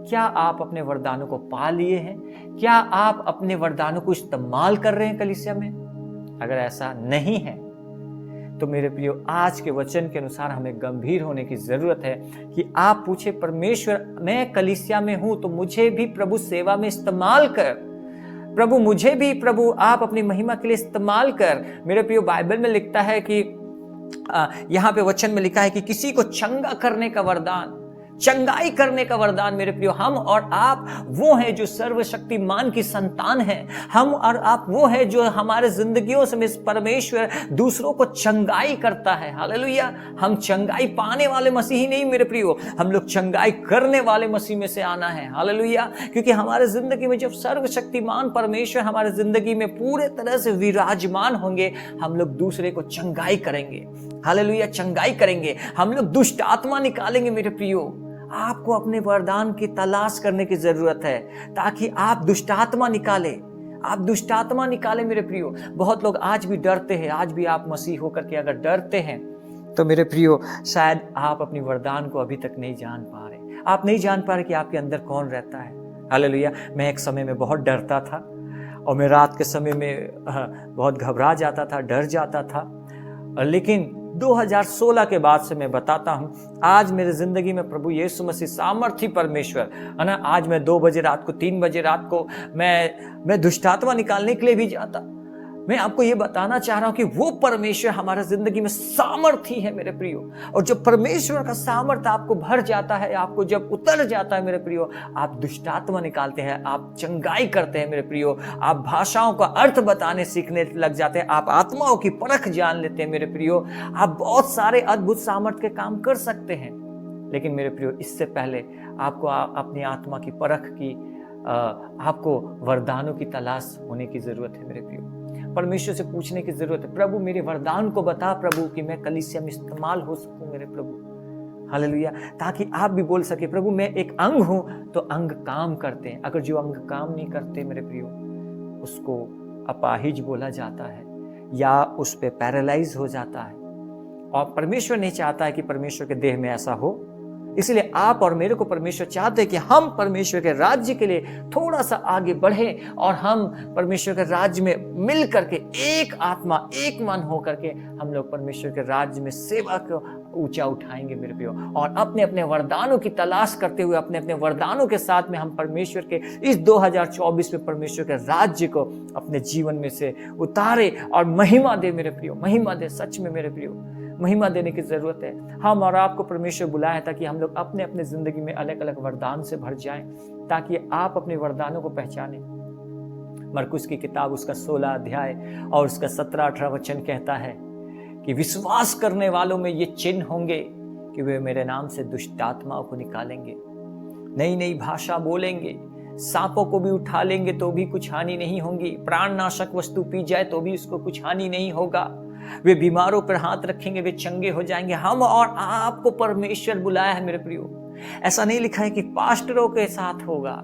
क्या आप अपने वरदानों को पा लिए हैं? क्या आप अपने वरदानों को इस्तेमाल कर रहे हैं कलीसिया में? अगर ऐसा नहीं है तो मेरे प्रियो, आज के वचन के अनुसार हमें गंभीर होने की जरूरत है कि आप पूछे, परमेश्वर मैं कलीसिया में हूं तो मुझे भी प्रभु सेवा में इस्तेमाल कर, प्रभु मुझे भी प्रभु आप अपनी महिमा के लिए इस्तेमाल कर। मेरे प्रियो, बाइबल में लिखता है कि यहां पे वचन में लिखा है कि किसी को चंगा करने का वरदान, चंगाई करने का वरदान मेरे प्रियो, हम और आप वो हैं जो सर्वशक्तिमान की संतान हैं। हम और आप वो हैं जो हमारे जिंदगियों से परमेश्वर दूसरों को चंगाई करता है। हालेलुया। हम चंगाई पाने वाले मसीही नहीं मेरे प्रियो, हम लोग चंगाई करने वाले मसीह में से आना है। हालेलुया। क्योंकि हमारे जिंदगी में जब सर्वशक्तिमान परमेश्वर हमारे जिंदगी में पूरे तरह से विराजमान होंगे, हम लोग दूसरे को चंगाई करेंगे। हालेलुया। चंगाई करेंगे, हम लोग दुष्ट आत्मा निकालेंगे मेरे प्रियो। आपको अपने वरदान की तलाश करने की जरूरत है, ताकि आप दुष्टात्मा निकाले, आप दुष्टात्मा निकाले मेरे प्रियो। बहुत लोग आज भी डरते हैं, आज भी आप मसीह होकर के अगर डरते हैं तो मेरे प्रियो, शायद आप अपनी वरदान को अभी तक नहीं जान पा रहे। आप नहीं जान पा रहे कि आपके अंदर कौन रहता है। हालेलुया। मैं एक समय में बहुत डरता था, और मैं रात के समय में बहुत घबरा जाता था, डर जाता था। लेकिन 2016 के बाद से मैं बताता हूं, आज मेरे जिंदगी में प्रभु यीशु मसीह सामर्थी परमेश्वर, है ना। आज मैं 2 बजे रात को, 3 बजे रात को मैं दुष्टात्मा निकालने के लिए भी जाता। मैं आपको ये बताना चाह रहा हूं कि वो परमेश्वर हमारे जिंदगी में सामर्थी है मेरे प्रियो। और जब परमेश्वर का सामर्थ आपको भर जाता है, आपको जब उतर जाता है मेरे प्रियो, आप दुष्टात्मा निकालते हैं, आप चंगाई करते हैं मेरे प्रियो, आप भाषाओं का अर्थ बताने सीखने लग जाते हैं, आप आत्माओं की परख जान लेते हैं मेरे प्रियो। आप बहुत सारे अद्भुत सामर्थ के काम कर सकते हैं। लेकिन मेरे प्रियो, इससे पहले आपको अपनी आत्मा की परख की, आपको वरदानों की तलाश होने की जरूरत है मेरे प्रियो। परमेश्वर से पूछने की जरूरत है, प्रभु मेरे वरदान को बता प्रभु, कि मैं कलीसिया में इस्तेमाल हो सकूं मेरे प्रभु। हालेलुया। ताकि आप भी बोल सके, प्रभु मैं एक अंग हूं तो अंग काम करते हैं। अगर जो अंग काम नहीं करते मेरे प्रियो, उसको अपाहिज बोला जाता है, या उस पे पैरालाइज हो जाता है। और परमेश्वर नहीं चाहता है कि परमेश्वर के देह में ऐसा हो। इसलिए आप और मेरे को परमेश्वर चाहते हैं कि हम परमेश्वर के राज्य के लिए थोड़ा सा आगे बढ़े, और हम परमेश्वर के राज्य में मिल करके एक आत्मा, एक मन हो करके हम लोग परमेश्वर के राज्य में सेवा को ऊंचा उठाएंगे मेरे प्रियो। और अपने अपने वरदानों की तलाश करते हुए, अपने अपने वरदानों के साथ में हम परमेश्वर के इस 2024 में परमेश्वर के राज्य को अपने जीवन में से उतारे और महिमा दे मेरे प्रियो, महिमा दे। सच में मेरे प्रियो, महिमा देने की जरूरत है। हम और आपको परमेश्वर बुलाया था कि हम लोग अपने अपने जिंदगी में अलग अलग वरदान से भर जाएं, ताकि आप अपने वरदानों को पहचानें। मरकुस की किताब उसका 16 अध्याय और उसका 17-18 वचन कहता है कि विश्वास करने वालों में ये चिन्ह होंगे कि वे मेरे नाम से दुष्ट आत्माओं को निकालेंगे, नई नई भाषा बोलेंगे, सांपों को भी उठा लेंगे तो भी कुछ हानि नहीं होगी, प्राणनाशक वस्तु पी जाए तो भी उसको कुछ हानि नहीं होगा, वे बीमारों पर हाथ रखेंगे वे चंगे हो जाएंगे। हम और आपको परमेश्वर बुलाया है मेरे प्रियो। ऐसा नहीं लिखा है कि पास्टरों के साथ होगा,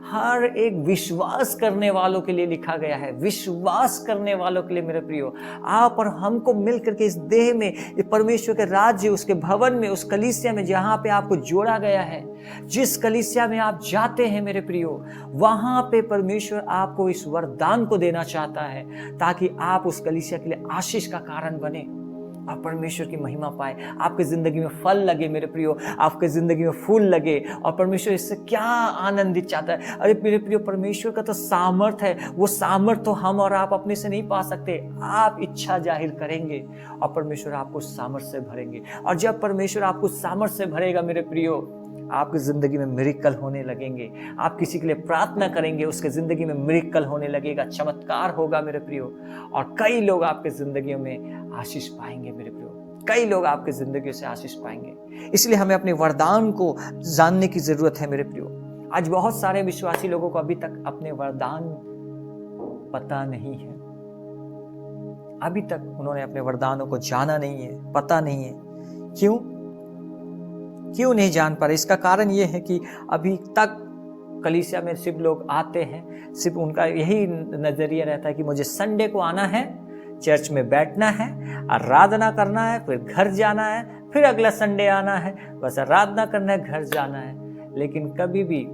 हर एक विश्वास करने वालों के लिए लिखा गया है, विश्वास करने वालों के लिए मेरे प्रियो। आप और हमको मिल करके इस देह में, ये परमेश्वर के राज्य, उसके भवन में, उस कलीसिया में जहाँ पे आपको जोड़ा गया है, जिस कलीसिया में आप जाते हैं मेरे प्रियो, वहाँ पे परमेश्वर आपको इस वरदान को देना चाहता है ताकि आप उस कलीसिया के लिए आशीष का कारण बने, आप परमेश्वर की महिमा पाए, आपकी जिंदगी में फल लगे मेरे प्रियो, आपकी जिंदगी में फूल लगे। और परमेश्वर इससे क्या आनंदित चाहता है। अरे मेरे प्रियो, परमेश्वर का तो सामर्थ है, वो सामर्थ तो हम और आप अपने से नहीं पा सकते। आप इच्छा जाहिर करेंगे और परमेश्वर आपको सामर्थ से भरेंगे। और जब परमेश्वर आपको सामर्थ से भरेगा मेरे प्रियो, आपकी जिंदगी में मिरेकल होने लगेंगे। आप किसी के लिए प्रार्थना करेंगे, उसके जिंदगी में मिरेकल होने लगेगा, चमत्कार होगा मेरे प्रियो। और कई लोग आपके जिंदगी में आशीष पाएंगे मेरे प्रियो, कई लोग आपकी जिंदगी से आशीष पाएंगे। इसलिए हमें अपने वरदान को जानने की जरूरत है मेरे प्रियो। आज बहुत सारे विश्वासी लोगों को अभी तक अपने वरदान पता नहीं है, अभी तक उन्होंने अपने वरदानों को जाना नहीं है, पता नहीं है। क्यों नहीं जान पा रहे? इसका कारण ये है कि अभी तक कलीसिया में सिर्फ लोग आते हैं, सिर्फ उनका यही नजरिया रहता है कि मुझे संडे को आना है, चर्च में बैठना है, आराधना करना है, फिर घर जाना है, फिर अगला संडे आना है, बस आराधना करना है, घर जाना है। लेकिन कभी भी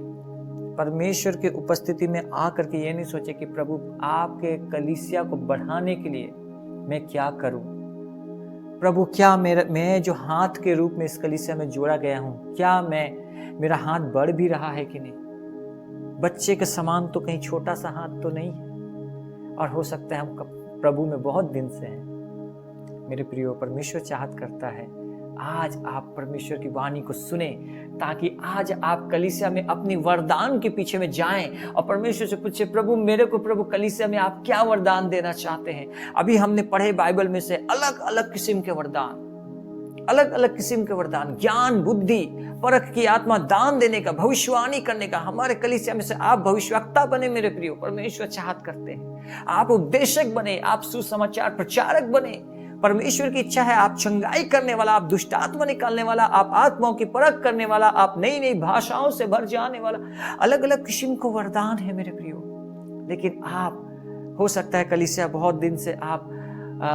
परमेश्वर की उपस्थिति में आकर के ये नहीं सोचे कि प्रभु आपके कलीसिया को बढ़ाने के लिए मैं क्या करूं। प्रभु, क्या मैं जो हाथ के रूप में इस कलीसिया में जोड़ा गया हूं, क्या मेरा हाथ बढ़ भी रहा है कि नहीं? बच्चे के समान तो कहीं छोटा सा हाथ तो नहीं है। और हो सकता है हम प्रभु में बहुत दिन से हैं। मेरे प्रियो, परमेश्वर चाहत करता है आज आप परमेश्वर की वाणी को सुने, ताकि आज आप कलीसिया में अपनी वरदान के पीछे में जाएं और परमेश्वर से पूछे, प्रभु मेरे को, प्रभु कलीसिया में आप क्या वरदान देना चाहते हैं। अभी हमने पढ़े बाइबल में से अलग अलग किस्म के वरदान, अलग अलग किस्म के वरदान, ज्ञान, बुद्धि, परख की आत्मा, दान देने का, भविष्यवाणी करने का। हमारे कलीसिया में से आप भविष्यवक्ता बने मेरे प्रियो, परमेश्वर चाहत करते हैं आप उपदेशक बने, आप सुसमाचार प्रचारक बने। परमेश्वर की इच्छा है आप चंगाई करने वाला, आप दुष्ट आत्मा निकालने वाला, आप आत्माओं की परख करने वाला, आप नई नई भाषाओं से भर जाने वाला। अलग अलग किस्म को वरदान है मेरे प्रियो। लेकिन आप, हो सकता है कलीसिया बहुत दिन से आप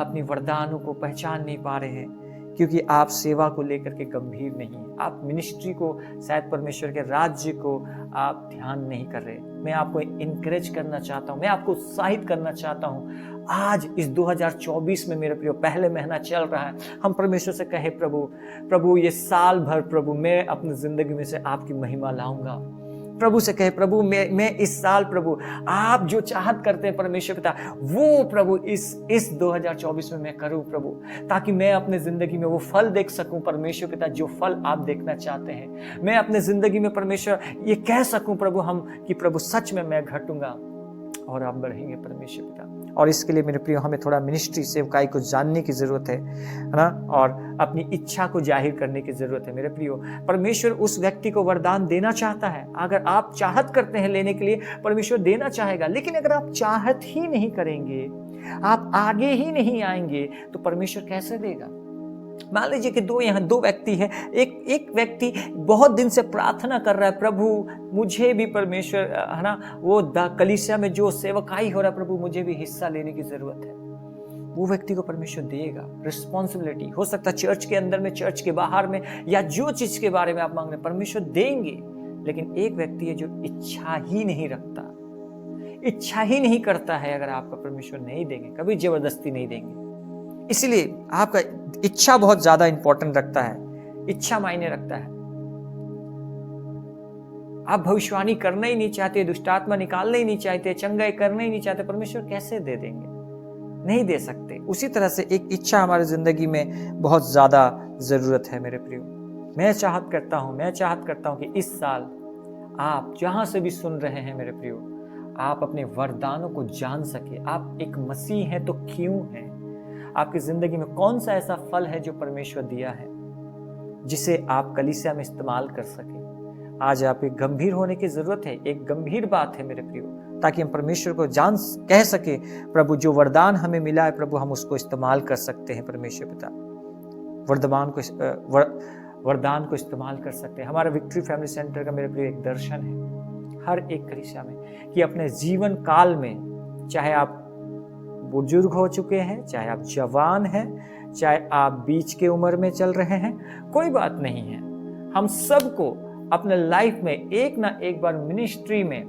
अपनी वरदानों को पहचान नहीं पा रहे हैं, क्योंकि आप सेवा को लेकर के गंभीर नहीं हैं। आप मिनिस्ट्री को, शायद परमेश्वर के राज्य को आप ध्यान नहीं कर रहे। मैं आपको इनकरेज करना चाहता हूँ, मैं आपको उत्साहित करना चाहता हूँ। आज इस 2024 में मेरे प्रियो, पहले महीना चल रहा है, हम परमेश्वर से कहे, प्रभु ये साल भर प्रभु मैं अपनी जिंदगी में से आपकी महिमा लाऊंगा। प्रभु से कहे, प्रभु मैं इस साल, प्रभु आप जो चाहत करते हैं परमेश्वर पिता, वो प्रभु इस 2024 में मैं करूं प्रभु, ताकि मैं अपने जिंदगी में वो फल देख सकूं परमेश्वर पिता, जो फल आप देखना चाहते हैं। मैं अपने जिंदगी में परमेश्वर ये कह सकूं प्रभु कि प्रभु सच में मैं घटूंगा और आप बढ़ेंगे परमेश्वर पिता। और इसके लिए मेरे प्रियो, हमें थोड़ा मिनिस्ट्री सेवकाई को जानने की जरूरत है ना, और अपनी इच्छा को जाहिर करने की जरूरत है मेरे प्रियो। परमेश्वर उस व्यक्ति को वरदान देना चाहता है। अगर आप चाहत करते हैं लेने के लिए, परमेश्वर देना चाहेगा। लेकिन अगर आप चाहत ही नहीं करेंगे, आप आगे ही नहीं आएंगे, तो परमेश्वर कैसे देगा? मान लीजिए कि दो व्यक्ति हैं। एक व्यक्ति बहुत दिन से प्रार्थना कर रहा है, प्रभु मुझे भी परमेश्वर, है ना, वो कलीसिया में जो सेवकाई हो रहा है, प्रभु मुझे भी हिस्सा लेने की जरूरत है। वो व्यक्ति को परमेश्वर देगा। रिस्पॉन्सिबिलिटी हो सकता है चर्च के अंदर में, चर्च के बाहर में, या जो चीज के बारे में आप मांग रहे हैं परमेश्वर देंगे। लेकिन एक व्यक्ति है जो इच्छा ही नहीं रखता, इच्छा ही नहीं करता है, अगर आपका परमेश्वर नहीं देंगे, कभी जबरदस्ती नहीं देंगे। इसलिए आपका इच्छा बहुत ज्यादा इंपॉर्टेंट रखता है, इच्छा मायने रखता है। आप भविष्यवाणी करना ही नहीं चाहते, दुष्टात्मा निकालना ही नहीं चाहते, चंगाई करना ही नहीं चाहते, परमेश्वर कैसे दे देंगे? नहीं दे सकते। उसी तरह से एक इच्छा हमारी जिंदगी में बहुत ज्यादा जरूरत है मेरे प्रियो। मैं चाहत करता हूं कि इस साल आप जहां से भी सुन रहे हैं मेरे प्रियो, आप अपने वरदानों को जान सके। आप एक मसीह हैं तो क्यों हैं? आपकी जिंदगी में कौन सा ऐसा फल है जो परमेश्वर दिया है, जिसे आप कलीसिया में इस्तेमाल कर सके? आज आप एक गंभीर होने की जरूरत है, एक गंभीर बात है मेरे प्रियो, ताकि हम परमेश्वर को कह सके, प्रभु जो वरदान हमें मिला है प्रभु, हम उसको इस्तेमाल कर सकते हैं। परमेश्वर पिता वरदान को इस्तेमाल कर सकते हैं। हमारा विक्ट्री फैमिली सेंटर का मेरे प्रियो एक दर्शन है।
हर एक कलीसिया में, कि अपने जीवन काल में, चाहे आप बुजुर्ग हो चुके हैं, चाहे आप जवान हैं, चाहे आप बीच के उम्र में चल रहे हैं, कोई बात नहीं है, हम सबको अपने लाइफ में एक ना एक बार मिनिस्ट्री में,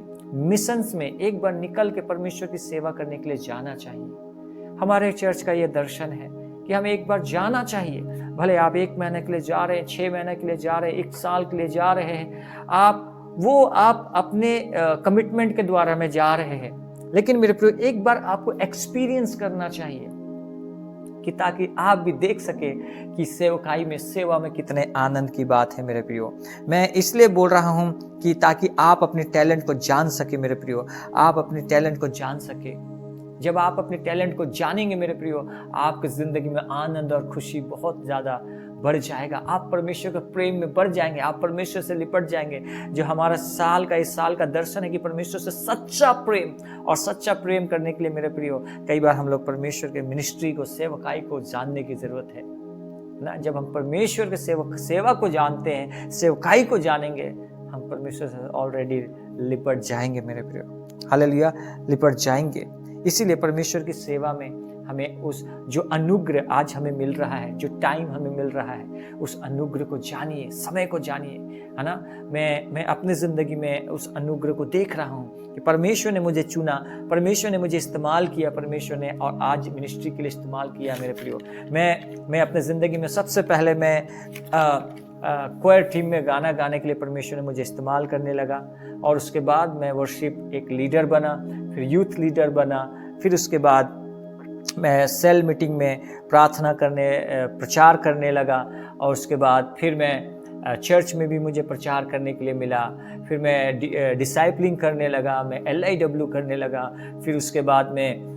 मिशंस में एक बार निकल के परमेश्वर की सेवा करने के लिए जाना चाहिए। हमारे चर्च का ये दर्शन है कि हमें एक बार जाना चाहिए। भले आप 1 महीने के लिए जा रहे हैं, 6 महीने के लिए जा रहे हैं, 1 साल के लिए जा रहे हैं, आप अपने कमिटमेंट के द्वारा में जा रहे हैं, लेकिन मेरे प्रियो एक बार आपको एक्सपीरियंस करना चाहिए कि ताकि आप भी देख सके कि सेवकाई में, सेवा में कितने आनंद की बात है मेरे प्रियो। मैं इसलिए बोल रहा हूं कि ताकि आप अपने टैलेंट को जान सके मेरे प्रियो, आप अपने टैलेंट को जान सके। जब आप अपने टैलेंट को जानेंगे मेरे प्रियो, आपकी जिंदगी में आनंद और खुशी बहुत ज्यादा बढ़ जाएगा। आप परमेश्वर के प्रेम में बढ़ जाएंगे, आप परमेश्वर से लिपट जाएंगे। जो हमारा इस साल का दर्शन है कि परमेश्वर से सच्चा प्रेम, और सच्चा प्रेम करने के लिए मेरे प्रियो कई बार हम लोग परमेश्वर के मिनिस्ट्री को, सेवकाई को जानने की जरूरत है ना। जब हम परमेश्वर के सेवा को जानते हैं, सेवकाई को जानेंगे, हम परमेश्वर से ऑलरेडी लिपट जाएंगे मेरे प्रियो। हालेलुया, लिपट जाएंगे। इसीलिए परमेश्वर की सेवा में हमें उस जो अनुग्रह आज हमें मिल रहा है, जो टाइम हमें मिल रहा है, उस अनुग्रह को जानिए, समय को जानिए, है ना। मैं अपने ज़िंदगी में उस अनुग्रह को देख रहा हूँ कि परमेश्वर ने मुझे चुना, परमेश्वर ने मुझे इस्तेमाल किया, परमेश्वर ने और आज मिनिस्ट्री के लिए इस्तेमाल किया मेरे प्रियो। मैं अपने ज़िंदगी में सबसे पहले मैं क्वायर टीम में गाना गाने के लिए परमेश्वर ने मुझे इस्तेमाल करने लगा, और उसके बाद मैं वर्शिप एक लीडर बना, फिर यूथ लीडर बना, फिर उसके बाद मैं सेल मीटिंग में प्रार्थना करने, प्रचार करने लगा, और उसके बाद फिर मैं चर्च में भी मुझे प्रचार करने के लिए मिला। फिर मैं डिसाइपलिंग करने लगा, मैं LIW करने लगा। फिर उसके बाद में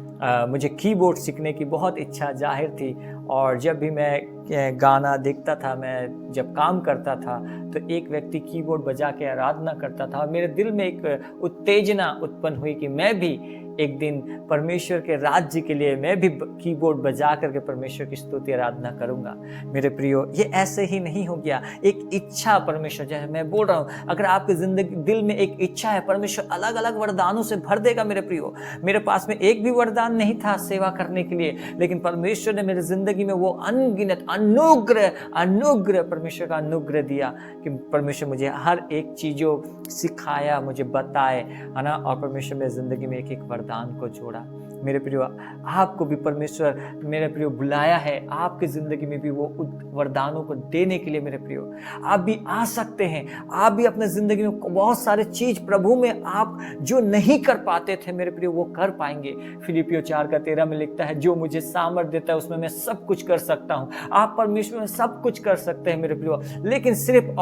मुझे कीबोर्ड सीखने की बहुत इच्छा जाहिर थी, और जब भी मैं गाना देखता था, मैं जब काम करता था, तो एक व्यक्ति कीबोर्ड बजा के आराधना करता था, और मेरे दिल में एक उत्तेजना उत्पन्न हुई कि मैं भी एक दिन परमेश्वर के राज्य के लिए मैं भी कीबोर्ड बजा करके परमेश्वर की स्तुति आराधना करूंगा। मेरे प्रियो, ये ऐसे ही नहीं हो गया, एक इच्छा परमेश्वर, जैसे मैं बोल रहा हूँ, अगर आपके जिंदगी दिल में एक इच्छा है, परमेश्वर अलग अलग वरदानों से भर देगा मेरे प्रियो। मेरे पास में एक भी वरदान नहीं था सेवा करने के लिए, लेकिन परमेश्वर ने मेरे जिंदगी में वो अनगिनत अनुग्रह परमेश्वर का अनुग्रह दिया कि परमेश्वर मुझे हर एक चीजों सिखाया, मुझे बताए, है ना, और परमेश्वर मेरी जिंदगी में एक एक वरदान को जोड़ा। मेरे प्रियो, आपको भी परमेश्वर मेरे प्रियो बुलाया है आपकी जिंदगी में भी वो वरदानों को देने के लिए। मेरे प्रियो, आप भी आ सकते हैं, आप भी अपने जिंदगी में बहुत सारे चीज प्रभु में आप जो नहीं कर पाते थे मेरे प्रियो, वो कर पाएंगे। फिलिपियो 4:13 में लिखता है, जो मुझे सामर्थ देता है उसमें मैं सब कुछ कर सकता हूँ। आप परमेश्वर में सब कुछ कर सकते हैं मेरे प्रियो, लेकिन सिर्फ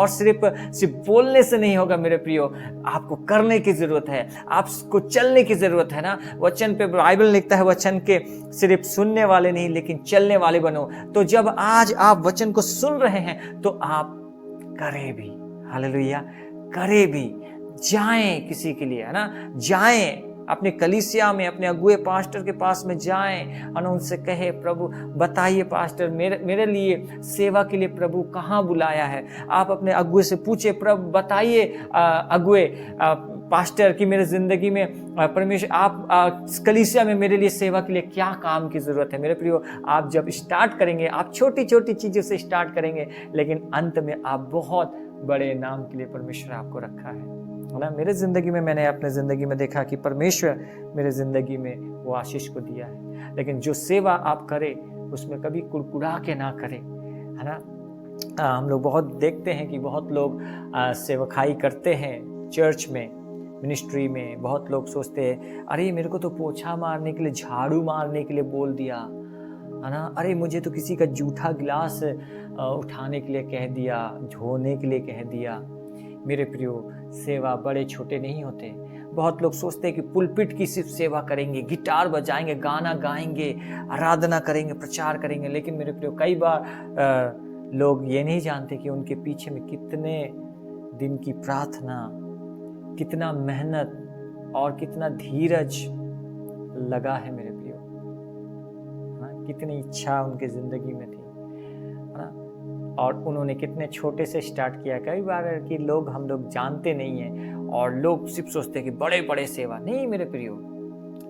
बोलने से नहीं होगा मेरे प्रियो, आपको करने की जरूरत है, आपको चलने की जरूरत है ना। वचन पे बाइबल लिखता है, वचन के सिर्फ सुनने वाले नहीं लेकिन चलने वाले बनो। तो जब आज आप वचन को सुन रहे हैं तो आप करें भी, हालेलुया, करें भी, जाएं किसी के लिए, है ना, जाएं अपने कलीसिया में, अपने अगुए पास्टर के पास में जाएं और उनसे कहे, प्रभु बताइए पास्टर, मेरे लिए सेवा के लिए प्रभु कहाँ बुलाया है। आप अपने अगुए से पूछे, प्रभु बताइए अगुए पास्टर की मेरे जिंदगी में परमेश्वर आप कलीसिया में मेरे लिए सेवा के लिए क्या काम की जरूरत है। मेरे प्रियो, आप जब स्टार्ट करेंगे, आप छोटी छोटी चीजों से स्टार्ट करेंगे, लेकिन अंत में आप बहुत बड़े नाम के लिए परमेश्वर आपको रखा है ना। मेरे जिंदगी में, मैंने अपने जिंदगी में देखा कि परमेश्वर मेरे जिंदगी में वो आशीष को दिया है, लेकिन जो सेवा आप करें उसमें कभी कुड़कुड़ा के ना करें, है ना। हम लोग बहुत देखते हैं कि बहुत लोग सेवकाई करते हैं चर्च में, मिनिस्ट्री में। बहुत लोग सोचते हैं, अरे मेरे को तो पोछा मारने के लिए, झाड़ू मारने के लिए बोल दिया, है ना, अरे मुझे तो किसी का जूठा गिलास उठाने के लिए कह दिया, धोने के लिए कह दिया। मेरे प्रियो, सेवा बड़े छोटे नहीं होते। बहुत लोग सोचते हैं कि पुलपिट की सिर्फ सेवा करेंगे, गिटार बजाएंगे, गाना गाएंगे, आराधना करेंगे, प्रचार करेंगे, लेकिन मेरे प्रियो कई बार लोग ये नहीं जानते कि उनके पीछे में कितने दिन की प्रार्थना, कितना मेहनत और कितना धीरज लगा है मेरे प्रियो, कितनी इच्छा उनके जिंदगी में थी, है ना, और उन्होंने कितने छोटे से स्टार्ट किया। कई बार कि हम लोग जानते नहीं हैं
और लोग सिर्फ सोचते हैं कि बड़े बड़े सेवा। नहीं मेरे प्रियो,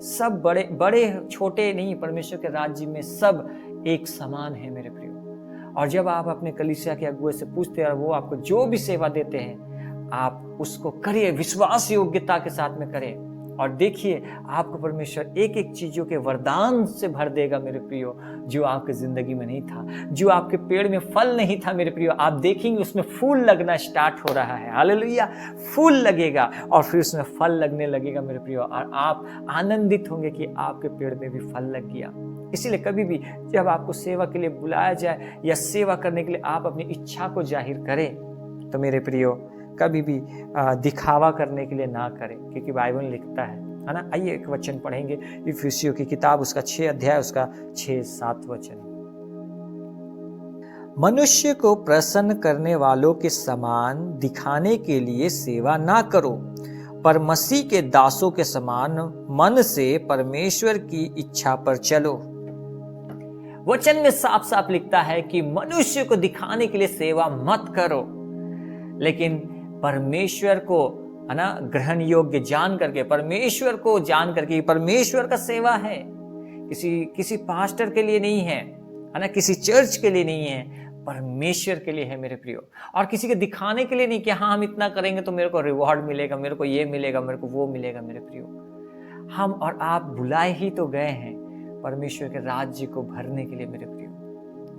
सब बड़े बड़े छोटे नहीं, परमेश्वर के राज्य में सब एक समान है मेरे प्रियो। और जब आप अपने कलीसिया के अगुए से पूछते हैं और वो आपको जो भी सेवा देते हैं, आप उसको करिए, विश्वास योग्यता के साथ में करें, और देखिए आपको परमेश्वर एक एक चीजों के वरदान से भर देगा मेरे प्रियो, जो आपकी जिंदगी में नहीं था, जो आपके पेड़ में फल नहीं था मेरे प्रियो, आप देखेंगे उसमें फूल लगना स्टार्ट हो रहा है। हालेलुया, फूल लगेगा और फिर उसमें फल लगने लगेगा मेरे प्रियो, और आप आनंदित होंगे कि आपके पेड़ में भी फल लग गया। इसीलिए कभी भी जब आपको सेवा के लिए बुलाया जाए या सेवा करने के लिए आप अपनी इच्छा को जाहिर करें, तो मेरे प्रियो कभी भी दिखावा करने के लिए ना करें, क्योंकि बाइबल लिखता है ना। आइए एक वचन पढ़ेंगे, इफिसियों की किताब उसका 6 अध्याय उसका 6-7 वचन।
मनुष्य को प्रसन्न करने वालों के समान दिखाने के लिए सेवा ना करो, पर मसीह के दासों के समान मन से परमेश्वर की इच्छा पर चलो।
वचन में साफ साफ लिखता है कि मनुष्य को दिखाने के लिए सेवा मत करो, लेकिन परमेश्वर को है ना ग्रहण योग्य जान करके, परमेश्वर को जान करके, परमेश्वर का सेवा है, किसी पास्टर के लिए नहीं है ना, किसी चर्च के लिए नहीं है, परमेश्वर के लिए है मेरे प्रियो। और किसी के दिखाने के लिए नहीं कि हाँ हम इतना करेंगे तो मेरे को रिवॉर्ड मिलेगा, मेरे को ये मिलेगा, मेरे को वो मिलेगा मेरे प्रियो। हम और आप बुलाए ही तो गए हैं परमेश्वर के राज्य को भरने के लिए मेरे प्रियो।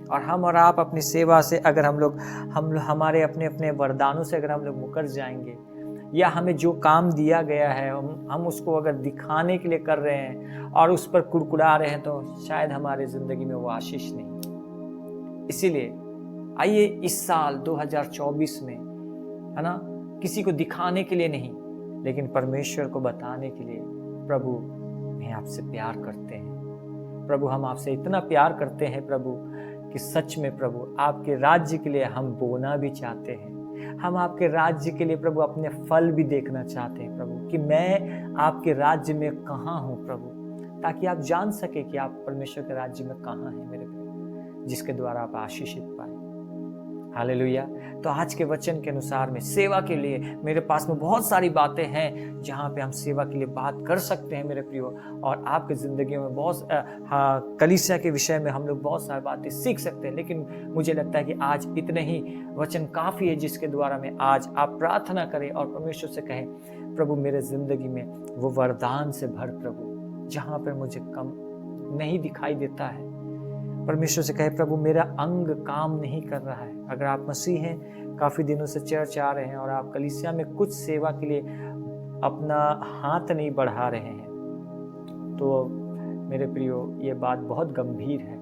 और हम और आप अपनी सेवा से अगर हम हमारे अपने अपने वरदानों से अगर हम लोग मुकर जाएंगे, या हमें जो काम दिया गया है हम उसको अगर दिखाने के लिए कर रहे हैं और उस पर कुड़कुड़ा रहे हैं, तो शायद हमारे जिंदगी में वो आशीष नहीं। इसीलिए आइए इस साल 2024 में है ना, किसी को दिखाने के लिए नहीं, लेकिन परमेश्वर को बताने के लिए, प्रभु मैं आपसे प्यार करते हैं, प्रभु हम आपसे इतना प्यार करते हैं प्रभु कि सच में प्रभु आपके राज्य के लिए हम बोना भी चाहते हैं, हम आपके राज्य के लिए प्रभु अपने फल भी देखना चाहते हैं प्रभु, कि मैं आपके राज्य में कहाँ हूँ प्रभु, ताकि आप जान सके कि आप परमेश्वर के राज्य में कहाँ हैं मेरे प्रभु, जिसके द्वारा आप आशीषित पाए। हालेलुया। तो आज के वचन के अनुसार में सेवा के लिए मेरे पास में बहुत सारी बातें हैं जहाँ पे हम सेवा के लिए बात कर सकते हैं मेरे प्रियो, और आपके ज़िंदगी में बहुत कलीसिया के विषय में हम लोग बहुत सारी बातें सीख सकते हैं। लेकिन मुझे लगता है कि आज इतने ही वचन काफ़ी है, जिसके द्वारा में आज आप प्रार्थना करें और परमेश्वर से कहें, प्रभु मेरे ज़िंदगी में वो वरदान से भर प्रभु, जहाँ पर मुझे कम नहीं दिखाई देता है। परमेश्वर से कहे, प्रभु मेरा अंग काम नहीं कर रहा है। अगर आप मसीह हैं, काफ़ी दिनों से चर्च आ रहे हैं और आप कलीसिया में कुछ सेवा के लिए अपना हाथ नहीं बढ़ा रहे हैं, तो मेरे प्रियो ये बात बहुत गंभीर है।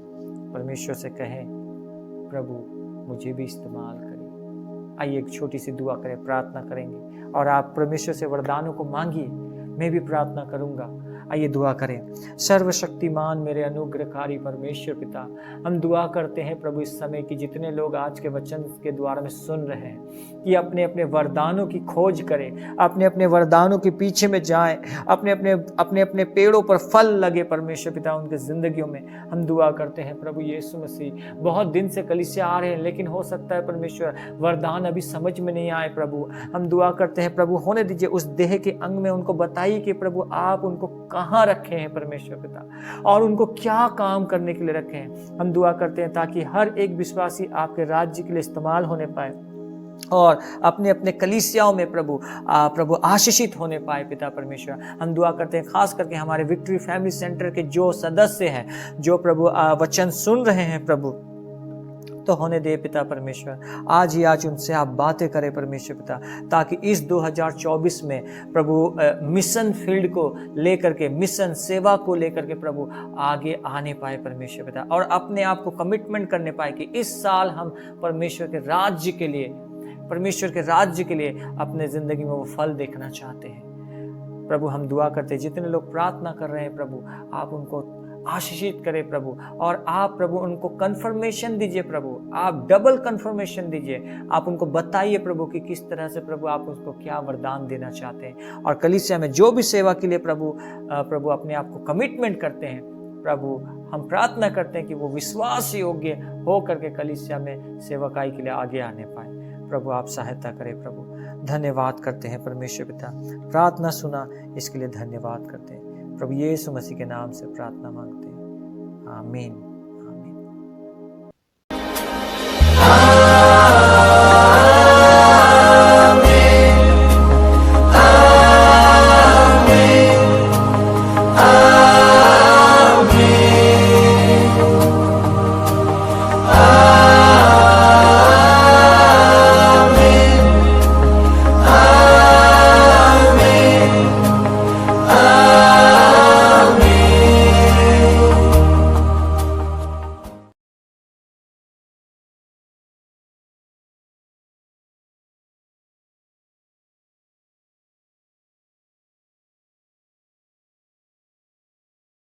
परमेश्वर से कहें, प्रभु मुझे भी इस्तेमाल करें। आइए एक छोटी सी दुआ करें, प्रार्थना करेंगे और आप परमेश्वर से वरदानों को मांगिए, मैं भी प्रार्थना करूंगा। आइए दुआ करें। सर्वशक्तिमान मेरे अनुग्रहकारी परमेश्वर पिता, हम दुआ करते हैं प्रभु इस समय कि जितने लोग आज के वचन के द्वारा में सुन रहे हैं, कि अपने अपने वरदानों की खोज करें, अपने अपने वरदानों के पीछे में जाएं, अपने अपने पेड़ों पर फल लगे परमेश्वर पिता उनके जिंदगियों में। हम दुआ करते हैं प्रभु यीशु मसीह, बहुत दिन से कलीसिया आ रहे हैं, लेकिन हो सकता है परमेश्वर वरदान अभी समझ में नहीं आए प्रभु। हम दुआ करते हैं प्रभु, होने दीजिए उस देह के अंग में, उनको बताइए कि प्रभु आप उनको कहाँ रखे हैं परमेश्वर पिता, और उनको क्या काम करने के लिए रखे हैं। हम दुआ करते हैं ताकि हर एक विश्वासी आपके राज्य के लिए इस्तेमाल होने पाए और अपने अपने कलीसियाओं में प्रभु आशीषित होने पाए पिता परमेश्वर। हम दुआ करते हैं खास करके हमारे विक्ट्री फैमिली सेंटर के जो सदस्य हैं, जो प्रभु वचन सुन रहे हैं प्रभु, तो होने दे पिता परमेश्वर, आज उनसे आप बातें करें परमेश्वर पिता, ताकि इस 2024 में प्रभु मिशन फील्ड को लेकर के, मिशन सेवा को लेकर के प्रभु आगे आने पाए परमेश्वर पिता, और अपने आप को कमिटमेंट करने पाए कि इस साल हम परमेश्वर के राज्य के लिए अपने जिंदगी में वो फल देखना चाहते हैं प्रभु। हम दुआ करते हैं जितने लोग प्रार्थना कर रहे हैं प्रभु, आप उनको आशीषित करें प्रभु, और आप प्रभु उनको कंफर्मेशन दीजिए प्रभु, आप डबल कंफर्मेशन दीजिए, आप उनको बताइए प्रभु कि किस तरह से प्रभु आप उसको क्या वरदान देना चाहते हैं। और कलीसिया में जो भी सेवा के लिए प्रभु अपने आप को कमिटमेंट करते हैं प्रभु, हम प्रार्थना करते हैं कि वो विश्वास योग्य हो करके कलीसिया में सेवकाई के लिए आगे आने पाए। प्रभु आप सहायता करें प्रभु।
धन्यवाद करते हैं परमेश्वर पिता, प्रार्थना सुना इसके लिए धन्यवाद करते हैं। प्रभु यीशु मसीह के नाम से प्रार्थना मांगते हैं, आमीन।